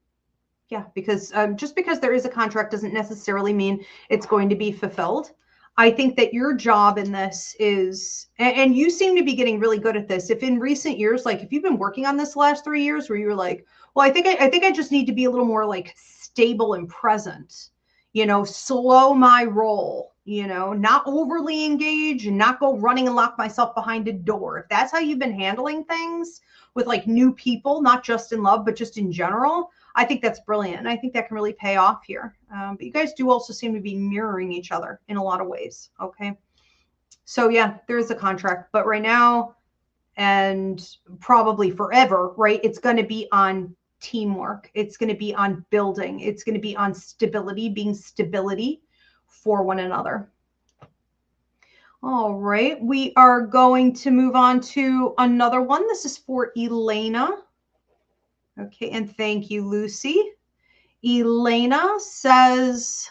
Yeah, because just because there is a contract doesn't necessarily mean it's going to be fulfilled. I think that your job in this is, and you seem to be getting really good at this. If in recent years, like if you've been working on this the last 3 years, where you were like, well, I think I just need to be a little more like stable and present, you know, slow my roll, you know, not overly engage and not go running and lock myself behind a door. If that's how you've been handling things with like new people, not just in love, but just in general, I think that's brilliant. And I think that can really pay off here. But you guys do also seem to be mirroring each other in a lot of ways. Okay. So yeah, there is a contract, but right now and probably forever, right? It's going to be on teamwork. It's going to be on building. It's going to be on stability, being stability for one another. All right. We are going to move on to another one. This is for Elena. Okay, and thank you, Lucy. Elena says,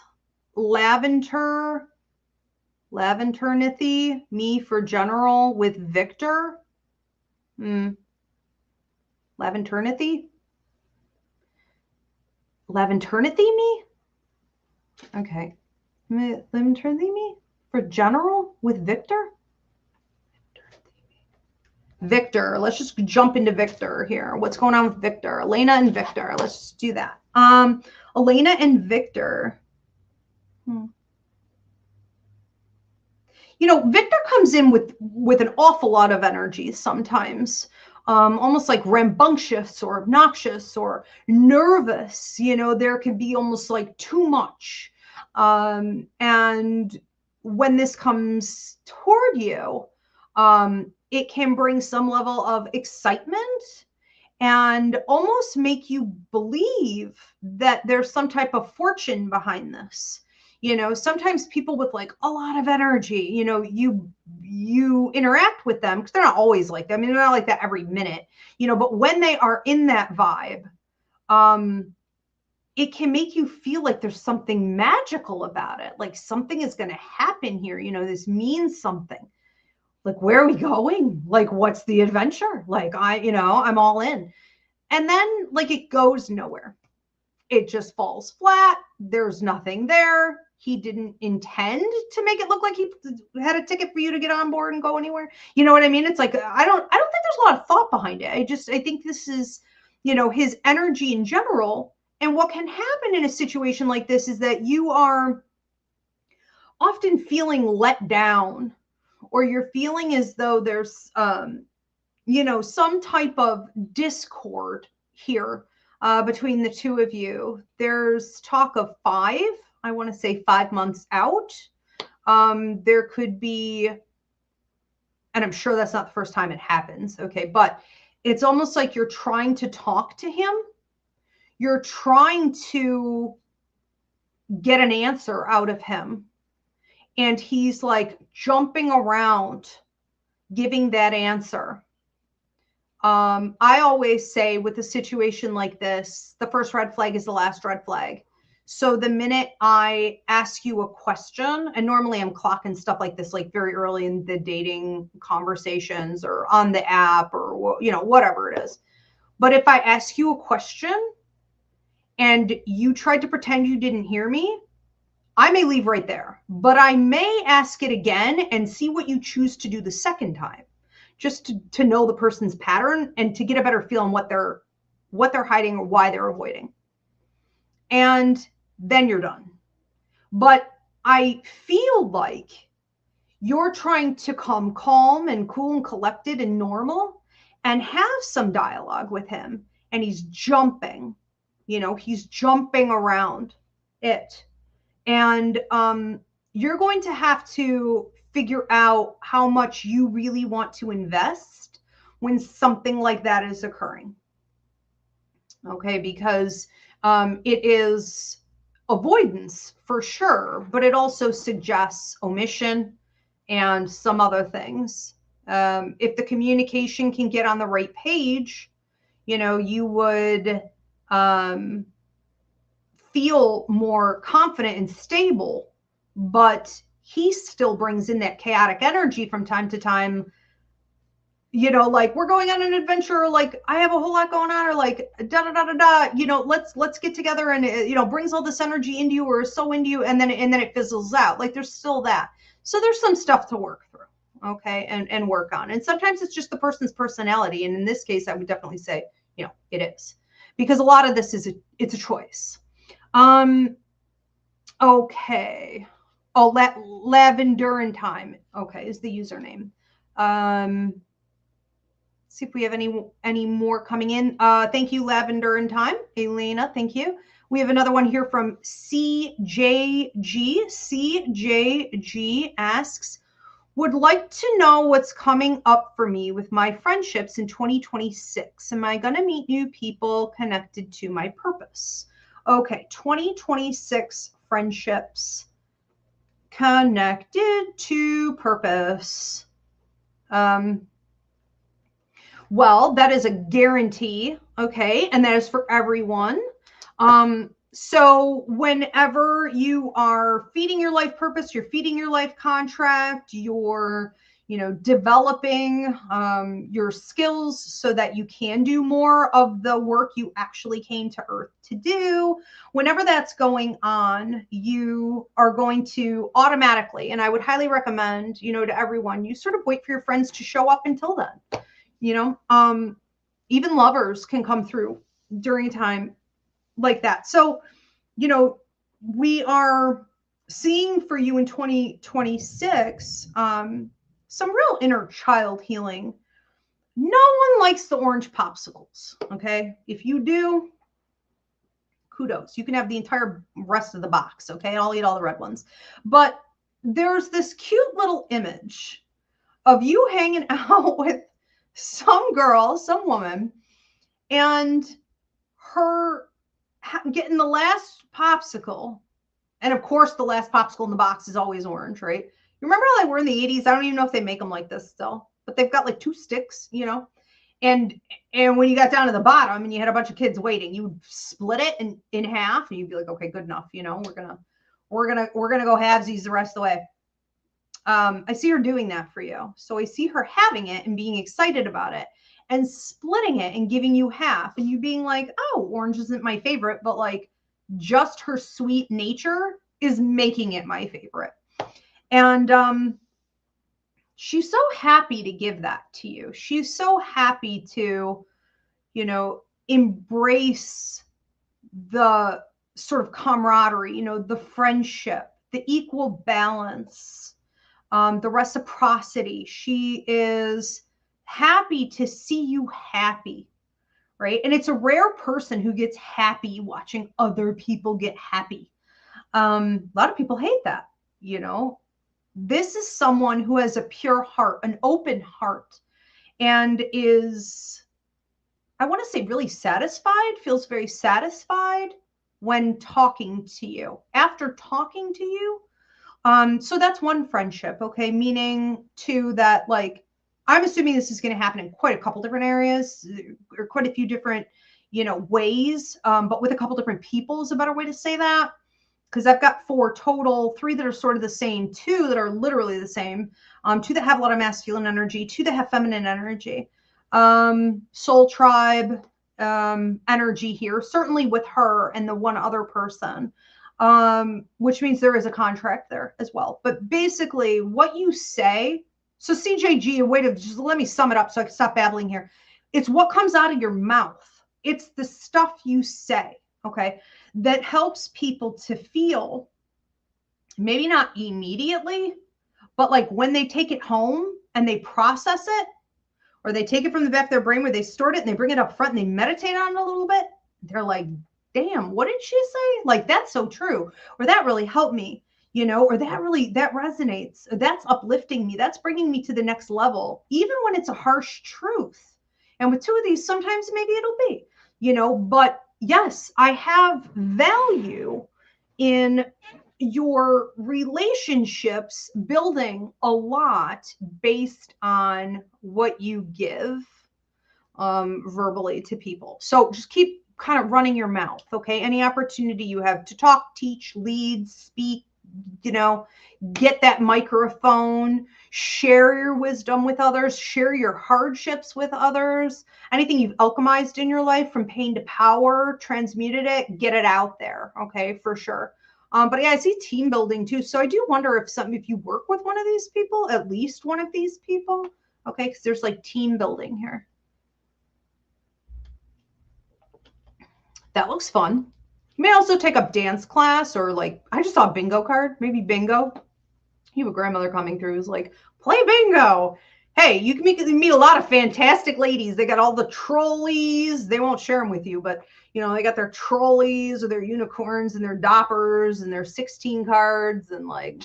Laventernithy, me for general with Victor. Laventernithy? Laventernithy me? Okay. Laventernithy me for general with Victor? Victor, let's just jump into Victor here. What's going on with Victor? Elena and Victor. Let's just do that. Elena and Victor. You know, Victor comes in with an awful lot of energy sometimes. almost like rambunctious or obnoxious or nervous. There can be almost like too much. And when this comes toward you, it can bring some level of excitement and almost make you believe that there's some type of fortune behind this. Sometimes people with like a lot of energy, you interact with them because they're not always like that. I mean, they're not like that every minute, but when they are in that vibe, it can make you feel like there's something magical about it. Like something is going to happen here. This means something. Like, where are we going? Like, what's the adventure? Like, I'm all in. And then like it goes nowhere. It just falls flat. There's nothing there. He didn't intend to make it look like he had a ticket for you to get on board and go anywhere. You know what I mean? It's like, I don't think there's a lot of thought behind it. I think this is, his energy in general. And what can happen in a situation like this is that you are often feeling let down, or you're feeling as though there's, some type of discord here between the two of you. There's talk of 5, I want to say 5 months out. There could be, and I'm sure that's not the first time it happens, okay, but it's almost like you're trying to talk to him. You're trying to get an answer out of him. And he's like jumping around, giving that answer. I always say with a situation like this, the first red flag is the last red flag. So the minute I ask you a question, and normally I'm clocking stuff like this, like very early in the dating conversations or on the app or, whatever it is. But if I ask you a question and you tried to pretend you didn't hear me, I may leave right there, but I may ask it again and see what you choose to do the second time, just to know the person's pattern and to get a better feel on what they're hiding or why they're avoiding. And then you're done. But I feel like you're trying to come calm and cool and collected and normal and have some dialogue with him. And he's jumping, he's jumping around it. And you're going to have to figure out how much you really want to invest when something like that is occurring. Okay, because it is avoidance for sure, but it also suggests omission and some other things. If the communication can get on the right page, you would feel more confident and stable, but he still brings in that chaotic energy from time to time. Like we're going on an adventure, like I have a whole lot going on, or like da da da da da. Let's get together, and brings all this energy into you, or is so into you, and then it fizzles out. Like there's still that. So there's some stuff to work through, okay, and work on. And sometimes it's just the person's personality, and in this case, I would definitely say, it is, because a lot of this is it's a choice. Okay. Oh, Lavender in Time. Okay, is the username. See if we have any more coming in. Thank you, Lavender in Time. Elena, thank you. We have another one here from CJG. CJG asks, would like to know what's coming up for me with my friendships in 2026. Am I going to meet new people connected to my purpose? Okay, 2026 friendships connected to purpose. Well, that is a guarantee, okay? And that is for everyone. So whenever you are feeding your life purpose, you're feeding your life contract, you're, developing your skills so that you can do more of the work you actually came to Earth to do. Whenever that's going on, you are going to automatically, and I would highly recommend, to everyone, you sort of wait for your friends to show up until then. Even lovers can come through during a time like that. So, we are seeing for you in 2026, some real inner child healing. No one likes the orange popsicles, okay? If you do, kudos. You can have the entire rest of the box, okay? I'll eat all the red ones. But there's this cute little image of you hanging out with some girl, some woman, and her getting the last popsicle. And of course, the last popsicle in the box is always orange, right? You remember how they were in the 80s? I don't even know if they make them like this still, but they've got like 2 sticks, you know? And when you got down to the bottom and you had a bunch of kids waiting, you would split it in half and you'd be like, okay, good enough. You know, we're gonna go halvesies the rest of the way. I see her doing that for you. So I see her having it and being excited about it and splitting it and giving you half and you being like, oh, orange isn't my favorite, but like just her sweet nature is making it my favorite. And she's so happy to give that to you. She's so happy to, you know, embrace the sort of camaraderie, you know, the friendship, the equal balance, the reciprocity. She is happy to see you happy, right? And it's a rare person who gets happy watching other people get happy. A lot of people hate that, you know. This is someone who has a pure heart, an open heart, and is, I want to say, really satisfied, feels very satisfied when talking to you, after talking to you. So that's one friendship, okay? Meaning too that, like, I'm assuming this is going to happen in quite a couple different areas or quite a few different, you know, ways, but with a couple different people is a better way to say that. Because I've got 4 total, 3 that are sort of the same, 2 that are literally the same, 2 that have a lot of masculine energy, 2 that have feminine energy. Soul tribe energy here, certainly with her and the one other person, which means there is a contract there as well. But basically what you say, so CJG, a way to just let me sum it up so I can stop babbling here. It's what comes out of your mouth. It's the stuff you say, okay, that helps people to feel, maybe not immediately, but like when they take it home and they process it, or they take it from the back of their brain where they stored it and they bring it up front and they meditate on it a little bit. They're like, damn, what did she say? Like, that's so true. Or that really helped me, you know, or that resonates. That's uplifting me. That's bringing me to the next level, even when it's a harsh truth. And with 2 of these, sometimes maybe it'll be, you know, but yes, I have value in your relationships building a lot based on what you give verbally to people. So just keep kind of running your mouth, okay? Any opportunity you have to talk, teach, lead, speak, you know, get that microphone, share your wisdom with others, share your hardships with others. Anything you've alchemized in your life from pain to power, transmuted it, get it out there, okay, for sure. But yeah, I see team building too. So I do wonder if you work with one of these people, at least one of these people, okay, because there's like team building here. That looks fun. You may also take up dance class, or like, I just saw a bingo card, maybe bingo. You have a grandmother coming through who's like, play bingo. Hey, you can meet a lot of fantastic ladies. They got all the trolleys. They won't share them with you, but you know, they got their trolleys or their unicorns and their doppers and their 16 cards and like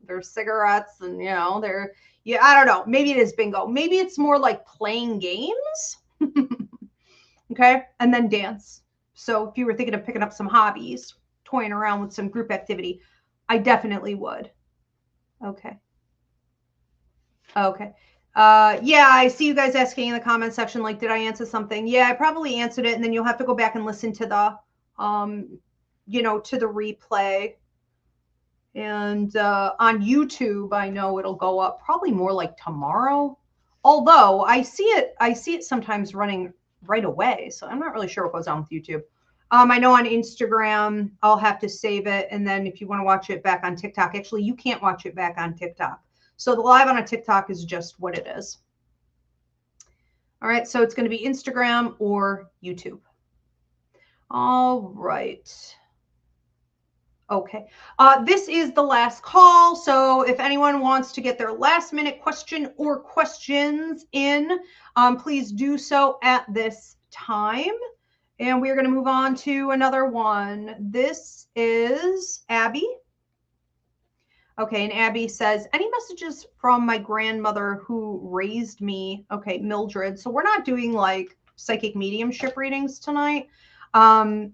their cigarettes and, you know, I don't know. Maybe it is bingo. Maybe it's more like playing games. Okay. And then dance. So if you were thinking of picking up some hobbies, toying around with some group activity, I definitely would. Okay. Okay. Yeah, I see you guys asking in the comment section, like, did I answer something? Yeah, I probably answered it. And then you'll have to go back and listen to the, you know, to the replay. And on YouTube, I know it'll go up probably more like tomorrow. Although I see it sometimes running right away. So I'm not really sure what goes on with YouTube. I know on Instagram, I'll have to save it. And then if you want to watch it back on TikTok, actually, you can't watch it back on TikTok. So the live on a TikTok is just what it is. All right, so it's going to be Instagram or YouTube. All right. Okay. This is the last call. So if anyone wants to get their last minute question or questions in, please do so at this time. And we're going to move on to another one. This is Abby. Okay, and Abby says, any messages from my grandmother who raised me? Okay, Mildred. So we're not doing like psychic mediumship readings tonight.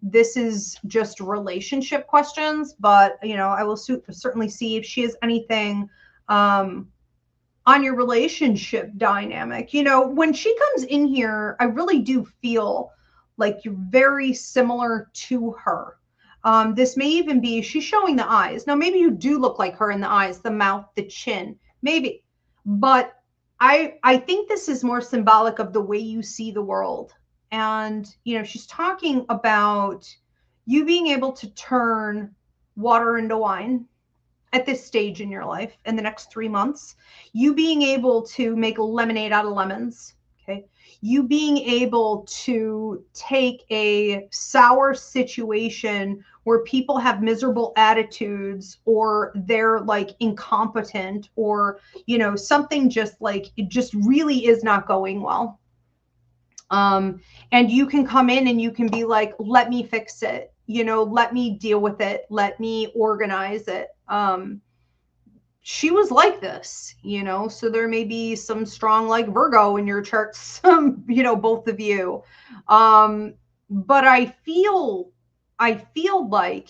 This is just relationship questions, but you know, I will certainly see if she has anything on your relationship dynamic. You know, when she comes in here, I really do feel like you're very similar to her. This may even be, she's showing the eyes. Now, maybe you do look like her in the eyes, the mouth, the chin, maybe. But I think this is more symbolic of the way you see the world. And, you know, she's talking about you being able to turn water into wine at this stage in your life in the next 3 months, you being able to make lemonade out of lemons. Okay. You being able to take a sour situation where people have miserable attitudes or they're like incompetent or, you know, something just like it just really is not going well. And you can come in and you can be like, let me fix it, you know, let me deal with it, let me organize it. She was like this, you know, so there may be some strong like Virgo in your charts, you know, both of you. But I feel like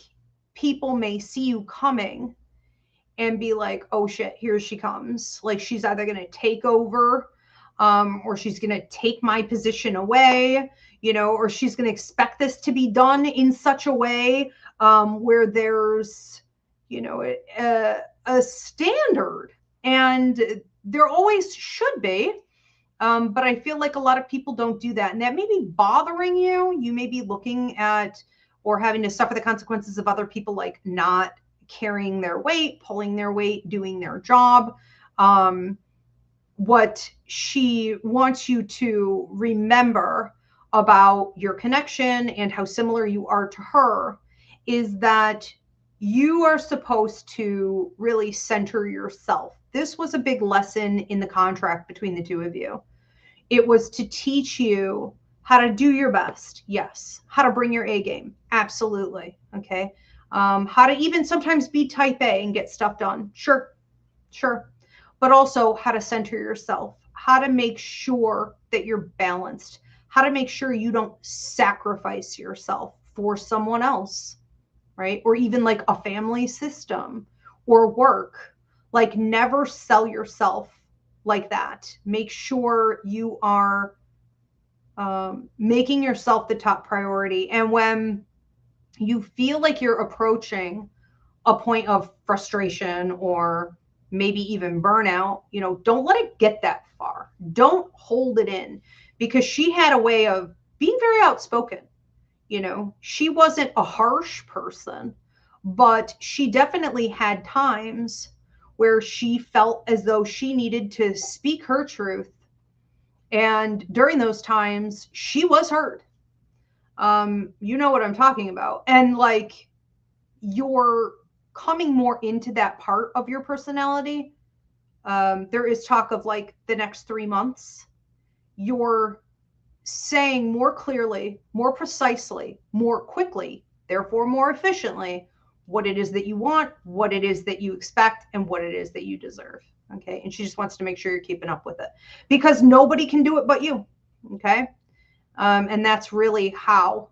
people may see you coming and be like, oh shit, here she comes. Like she's either going to take over, or she's going to take my position away, you know, or she's going to expect this to be done in such a way where there's, you know, a standard, and there always should be. But I feel like a lot of people don't do that. And that may be bothering you. You may be looking at or having to suffer the consequences of other people like not carrying their weight, pulling their weight, doing their job. What she wants you to remember about your connection and how similar you are to her is that you are supposed to really center yourself. This was a big lesson in the contract between the two of you. It was to teach you how to do your best. Yes. How to bring your A game. Absolutely. Okay. How to even sometimes be type A and get stuff done. Sure. Sure. But also how to center yourself, how to make sure that you're balanced, how to make sure you don't sacrifice yourself for someone else, right? Or even like a family system or work. Like never sell yourself like that. Make sure you are making yourself the top priority. And when you feel like you're approaching a point of frustration or maybe even burnout, you know, don't let it get that far. Don't hold it in, because she had a way of being very outspoken. You know, she wasn't a harsh person, but she definitely had times where she felt as though she needed to speak her truth. And during those times, she was heard. You know what I'm talking about. And like, you're coming more into that part of your personality. There is talk of like the next 3 months, you're saying more clearly, more precisely, more quickly, therefore more efficiently, what it is that you want, what it is that you expect, and what it is that you deserve. Okay. And she just wants to make sure you're keeping up with it, because nobody can do it but you. Okay. And that's really how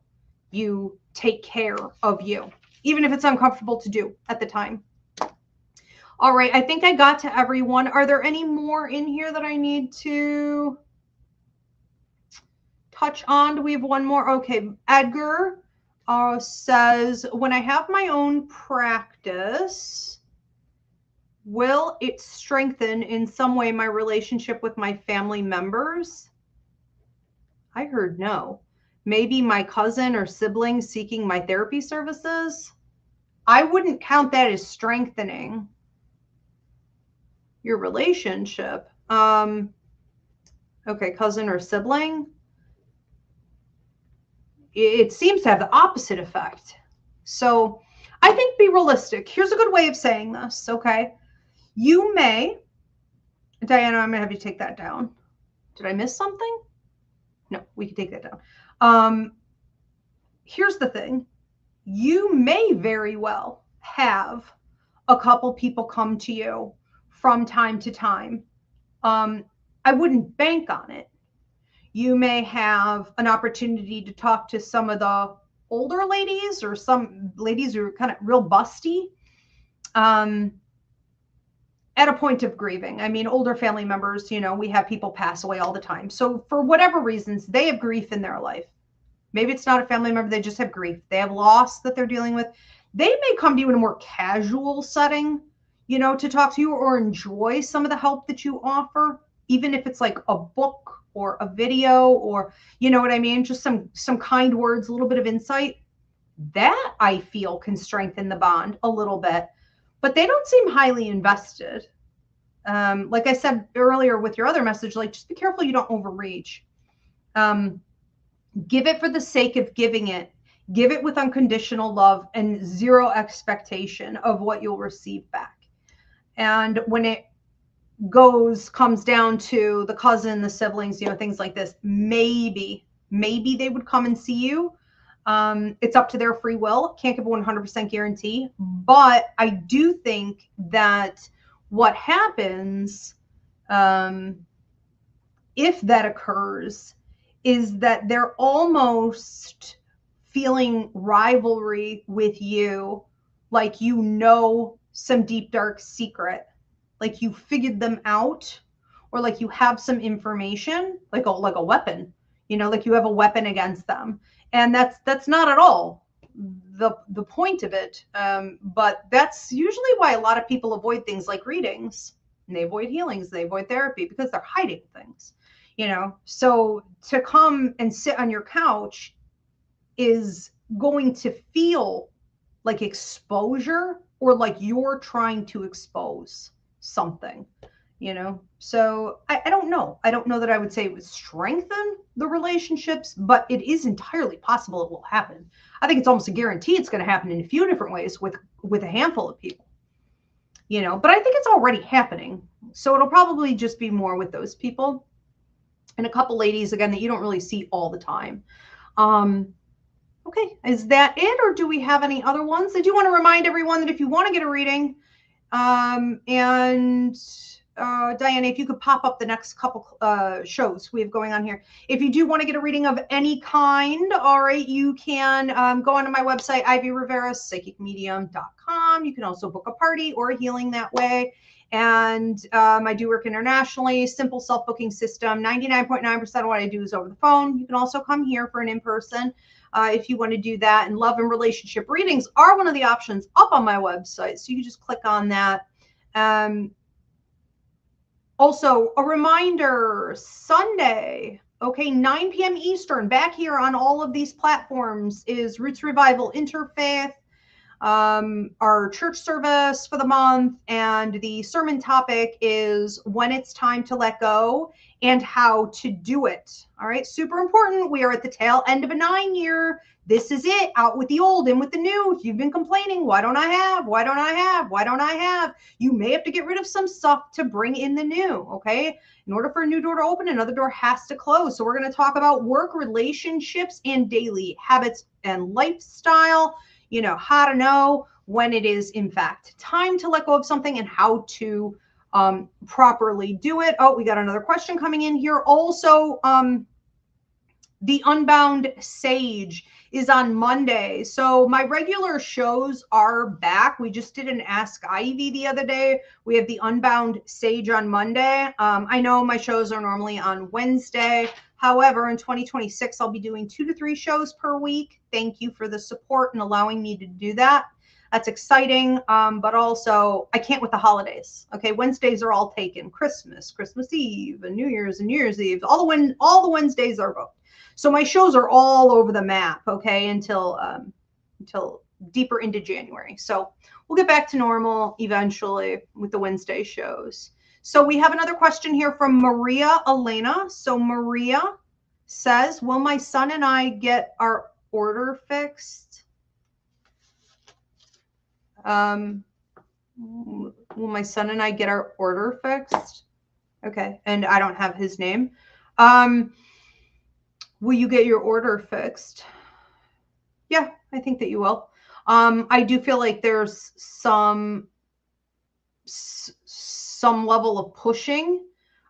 you take care of you, even if it's uncomfortable to do at the time. All right, I think I got to everyone. Are there any more in here that I need to touch on? Do we have one more? Okay, Edgar says, when I have my own practice, will it strengthen in some way my relationship with my family members? I heard no. Maybe my cousin or sibling seeking my therapy services? I wouldn't count that as strengthening your relationship. Okay, cousin or sibling. It seems to have the opposite effect. So I think be realistic. Here's a good way of saying this, okay? You may, Diana, I'm going to have you take that down. Did I miss something? No, we can take that down. Here's the thing. You may very well have a couple people come to you from time to time. I wouldn't bank on it. You may have an opportunity to talk to some of the older ladies or some ladies who are kind of real busty at a point of grieving. I mean, older family members, you know, we have people pass away all the time. So for whatever reasons, they have grief in their life. Maybe it's not a family member, they just have grief. They have loss that they're dealing with. They may come to you in a more casual setting, you know, to talk to you or enjoy some of the help that you offer, even if it's like a book or a video or, you know what I mean? Just some kind words, a little bit of insight. That I feel can strengthen the bond a little bit, but they don't seem highly invested. Like I said earlier with your other message, like just be careful you don't overreach. Give it for the sake of giving it. Give it with unconditional love and zero expectation of what you'll receive back. And when it comes down to the cousin, the siblings, you know, things like this, maybe they would come and see you. It's up to their free will. Can't give a 100% guarantee, but I do think that what happens, if that occurs, is that they're almost feeling rivalry with you, like you know some deep dark secret, like you figured them out, or like you have some information, like a weapon, you know, like you have a weapon against them. And that's not at all the point of it. But that's usually why a lot of people avoid things like readings, and they avoid healings, they avoid therapy, because they're hiding things, you know. So to come and sit on your couch is going to feel like exposure, or like you're trying to expose something, you know. So I don't know. I don't know that I would say it would strengthen the relationships, but it is entirely possible it will happen. I think it's almost a guarantee it's going to happen in a few different ways with a handful of people, you know. But I think it's already happening. So it'll probably just be more with those people and a couple ladies, again, that you don't really see all the time. Okay, is that it, or do we have any other ones? I do want to remind everyone that if you want to get a reading, Diana, if you could pop up the next couple shows we have going on here. If you do want to get a reading of any kind, all right, you can go onto my website, Ivy Rivera, psychicmedium.com. You can also book a party or a healing that way. And I do work internationally, simple self-booking system. 99.9% of what I do is over the phone. You can also come here for an in-person if you want to do that. And love and relationship readings are one of the options up on my website. So you can just click on that. Also, a reminder, Sunday, okay, 9 p.m. Eastern, back here on all of these platforms is Roots Revival Interfaith, our church service for the month, and the sermon topic is when it's time to let go and how to do it. All right, super important. We are at the tail end of a 9-year. This is it. Out with the old, in with the new. If you've been complaining, why don't I have? Why don't I have? Why don't I have? You may have to get rid of some stuff to bring in the new, okay? In order for a new door to open, another door has to close. So we're going to talk about work, relationships, and daily habits and lifestyle. You know, how to know when it is, in fact, time to let go of something and how to properly do it. Oh, we got another question coming in here. Also, the Unbound Sage is on Monday. So my regular shows are back. We just did an Ask Ivy the other day. We have the Unbound Sage on Monday. I know my shows are normally on Wednesday. However, in 2026, I'll be doing 2 to 3 shows per week. Thank you for the support and allowing me to do that. That's exciting, but also I can't with the holidays. Okay, Wednesdays are all taken. Christmas, Christmas Eve, and New Year's Eve. All the Wednesdays are booked. So my shows are all over the map. Okay, until deeper into January. So we'll get back to normal eventually with the Wednesday shows. So we have another question here from Maria Elena. So Maria says, will my son and I get our order fixed? Will my son and I get our order fixed? Okay. And I don't have his name. Will you get your order fixed? Yeah, I think that you will. I do feel like there's some level of pushing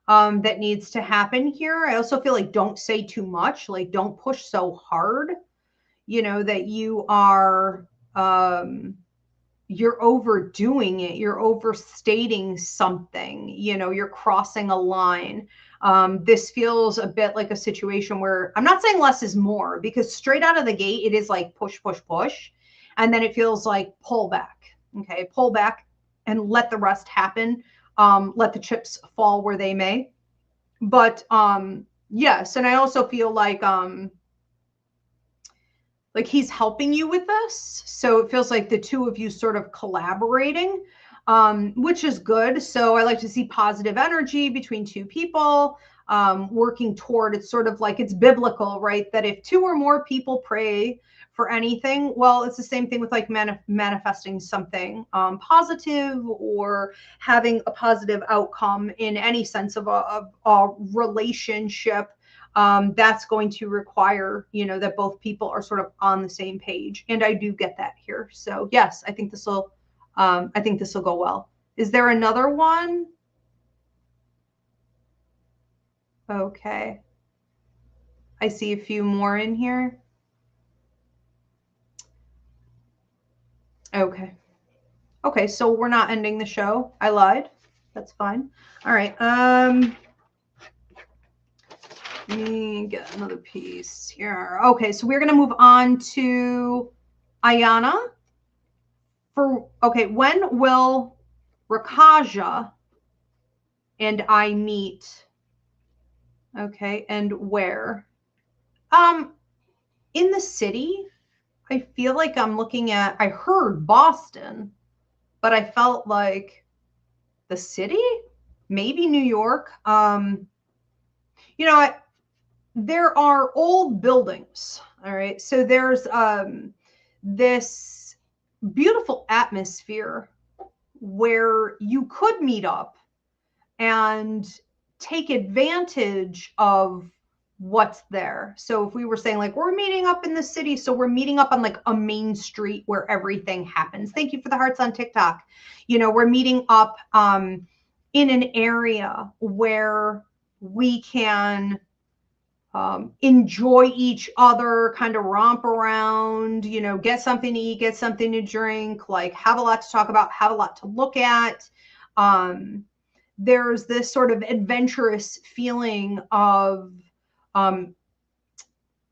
that needs to happen here. I also feel like don't say too much, like don't push so hard, you know, that you are you're overdoing it, you're overstating something, you know, you're crossing a line. This feels a bit like a situation where I'm not saying less is more, because straight out of the gate it is like push, push, push, and then it feels like pull back. Okay, pull back and let the rest happen. Let the chips fall where they may. But yes, and I also feel like he's helping you with this. So it feels like the two of you sort of collaborating, which is good. So I like to see positive energy between two people working toward, it's sort of like, it's biblical, right? That if two or more people pray for anything, well, it's the same thing with like manifesting something positive, or having a positive outcome in any sense of a relationship. That's going to require, you know, that both people are sort of on the same page. And I do get that here. So yes, I think this will go well. Is there another one? Okay. I see a few more in here. Okay. Okay, so we're not ending the show. I lied. That's fine. All right. Let me get another piece here. Okay, so we're going to move on to Ayana. When will Rakaja and I meet? Okay, and where? In the city. I feel like I'm looking at, I heard Boston, but I felt like the city, maybe New York. You know, there are old buildings. All right. So there's this beautiful atmosphere where you could meet up and take advantage of what's there. So if we were saying like, we're meeting up in the city, so we're meeting up on like a main street where everything happens. Thank you for the hearts on TikTok. You know, we're meeting up in an area where we can enjoy each other, kind of romp around, you know, get something to eat, get something to drink, like have a lot to talk about, have a lot to look at. There's this sort of adventurous feeling of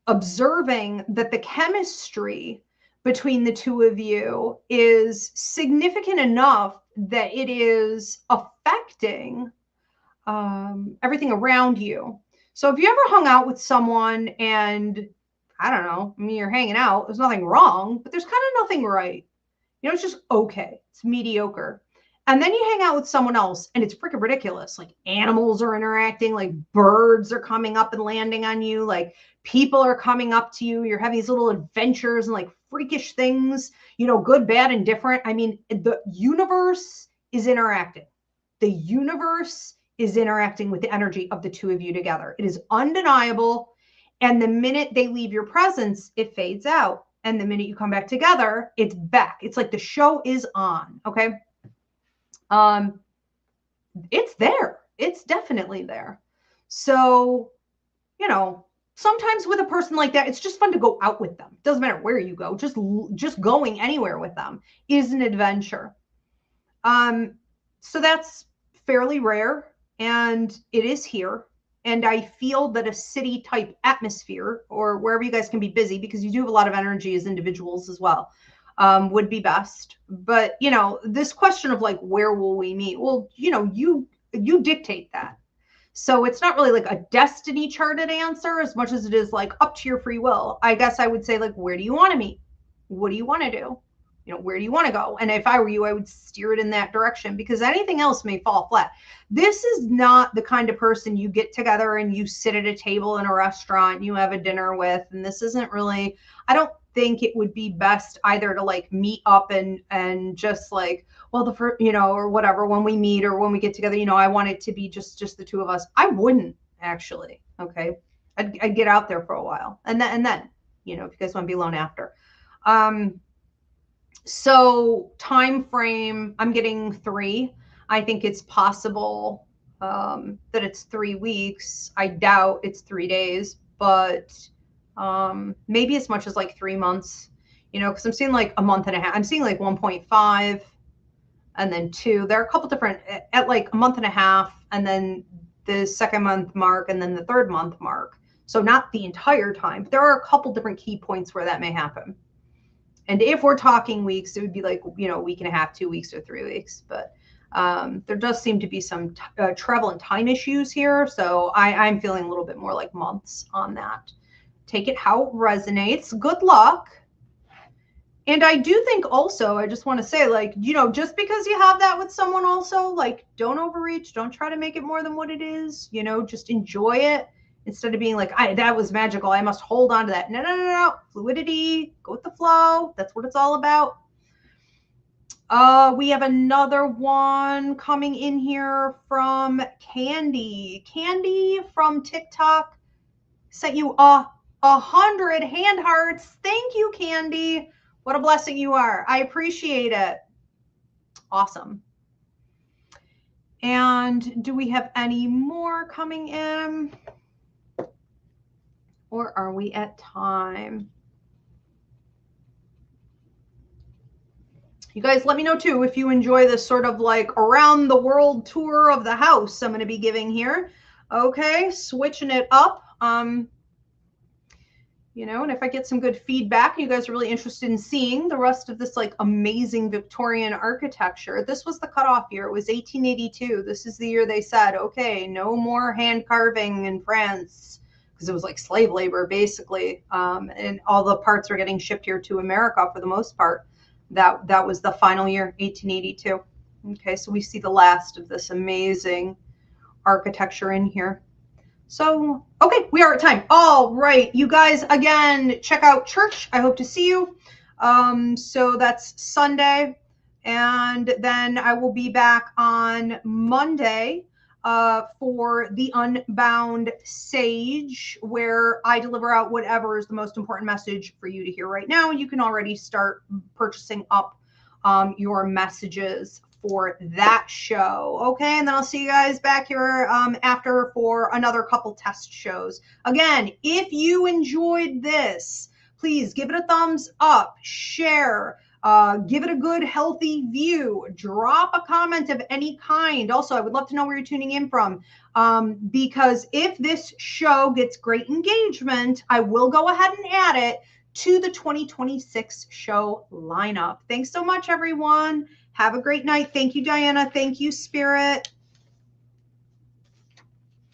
observing that the chemistry between the two of you is significant enough that it is affecting everything around you. So if you ever hung out with someone and, I don't know, I mean, you're hanging out, there's nothing wrong, but there's kind of nothing right. You know, it's just okay. It's mediocre. And then you hang out with someone else and it's freaking ridiculous. Like animals are interacting, like birds are coming up and landing on you, like people are coming up to you. You're having these little adventures and like freakish things, you know, good, bad, and different. I mean, the universe is interacting. The universe is interacting with the energy of the two of you together. It is undeniable. And the minute they leave your presence, it fades out. And the minute you come back together, it's back. It's like the show is on. Okay. It's there. It's definitely there. So, you know, sometimes with a person like that, it's just fun to go out with them. It doesn't matter where you go. Just going anywhere with them is an adventure. So that's fairly rare, and it is here. And I feel that a city type atmosphere, or wherever you guys can be busy, because you do have a lot of energy as individuals as well, would be best. But, you know, this question of like, where will we meet? Well, you know, you dictate that. So it's not really like a destiny charted answer as much as it is like up to your free will. I guess I would say like, where do you want to meet? What do you want to do? You know, where do you want to go? And if I were you, I would steer it in that direction, because anything else may fall flat. This is not the kind of person you get together and you sit at a table in a restaurant, you have a dinner with, and this isn't really, I don't think it would be best either to like meet up and just like, well, the first, you know, or whatever, when we meet or when we get together, you know, I want it to be just the two of us. I wouldn't actually. Okay. I'd get out there for a while. And then, you know, if you guys want to be alone after. So time frame, I'm getting 3. I think it's possible that it's 3 weeks. I doubt it's 3 days, but maybe as much as like 3 months, you know, because I'm seeing like a month and a half. I'm seeing like 1.5 and then 2. There are a couple different at like a month and a half, and then the second month mark, and then the third month mark. So not the entire time, but there are a couple different key points where that may happen. And if we're talking weeks, it would be like, you know, a week and a half, 2 weeks, or 3 weeks. But there does seem to be some travel and time issues here. So I'm feeling a little bit more like months on that. Take it how it resonates. Good luck. And I do think also, I just want to say, like, you know, just because you have that with someone also, like, don't overreach. Don't try to make it more than what it is. You know, just enjoy it. Instead of being like, that was magical, I must hold on to that. No. Fluidity, go with the flow. That's what it's all about. We have another one coming in here from Candy. Candy from TikTok sent you 100 hand hearts. Thank you, Candy. What a blessing you are. I appreciate it. Awesome. And do we have any more coming in? Or are we at time? You guys let me know too if you enjoy this sort of like around the world tour of the house I'm going to be giving here. Okay, switching it up. You know, and if I get some good feedback, you guys are really interested in seeing the rest of this like amazing Victorian architecture. This was the cutoff year. It was 1882. This is the year they said, okay, no more hand carving in France, because it was like slave labor basically, and all the parts are getting shipped here to America for the most part. That was the final year, 1882. Okay, so we see the last of this amazing architecture in here. So, okay, we are at time. All right, you guys, again, check out church. I hope to see you. So that's Sunday, and then I will be back on Monday for the Unbound Sage, where I deliver out whatever is the most important message for you to hear right now. You can already start purchasing up your messages for that show. Okay, and then I'll see you guys back here after for another couple test shows. Again, if you enjoyed this, please give it a thumbs up, share, give it a good, healthy view, drop a comment of any kind. Also, I would love to know where you're tuning in from, because if this show gets great engagement, I will go ahead and add it to the 2026 show lineup. Thanks so much, everyone. Have a great night. Thank you, Diana. Thank you, Spirit.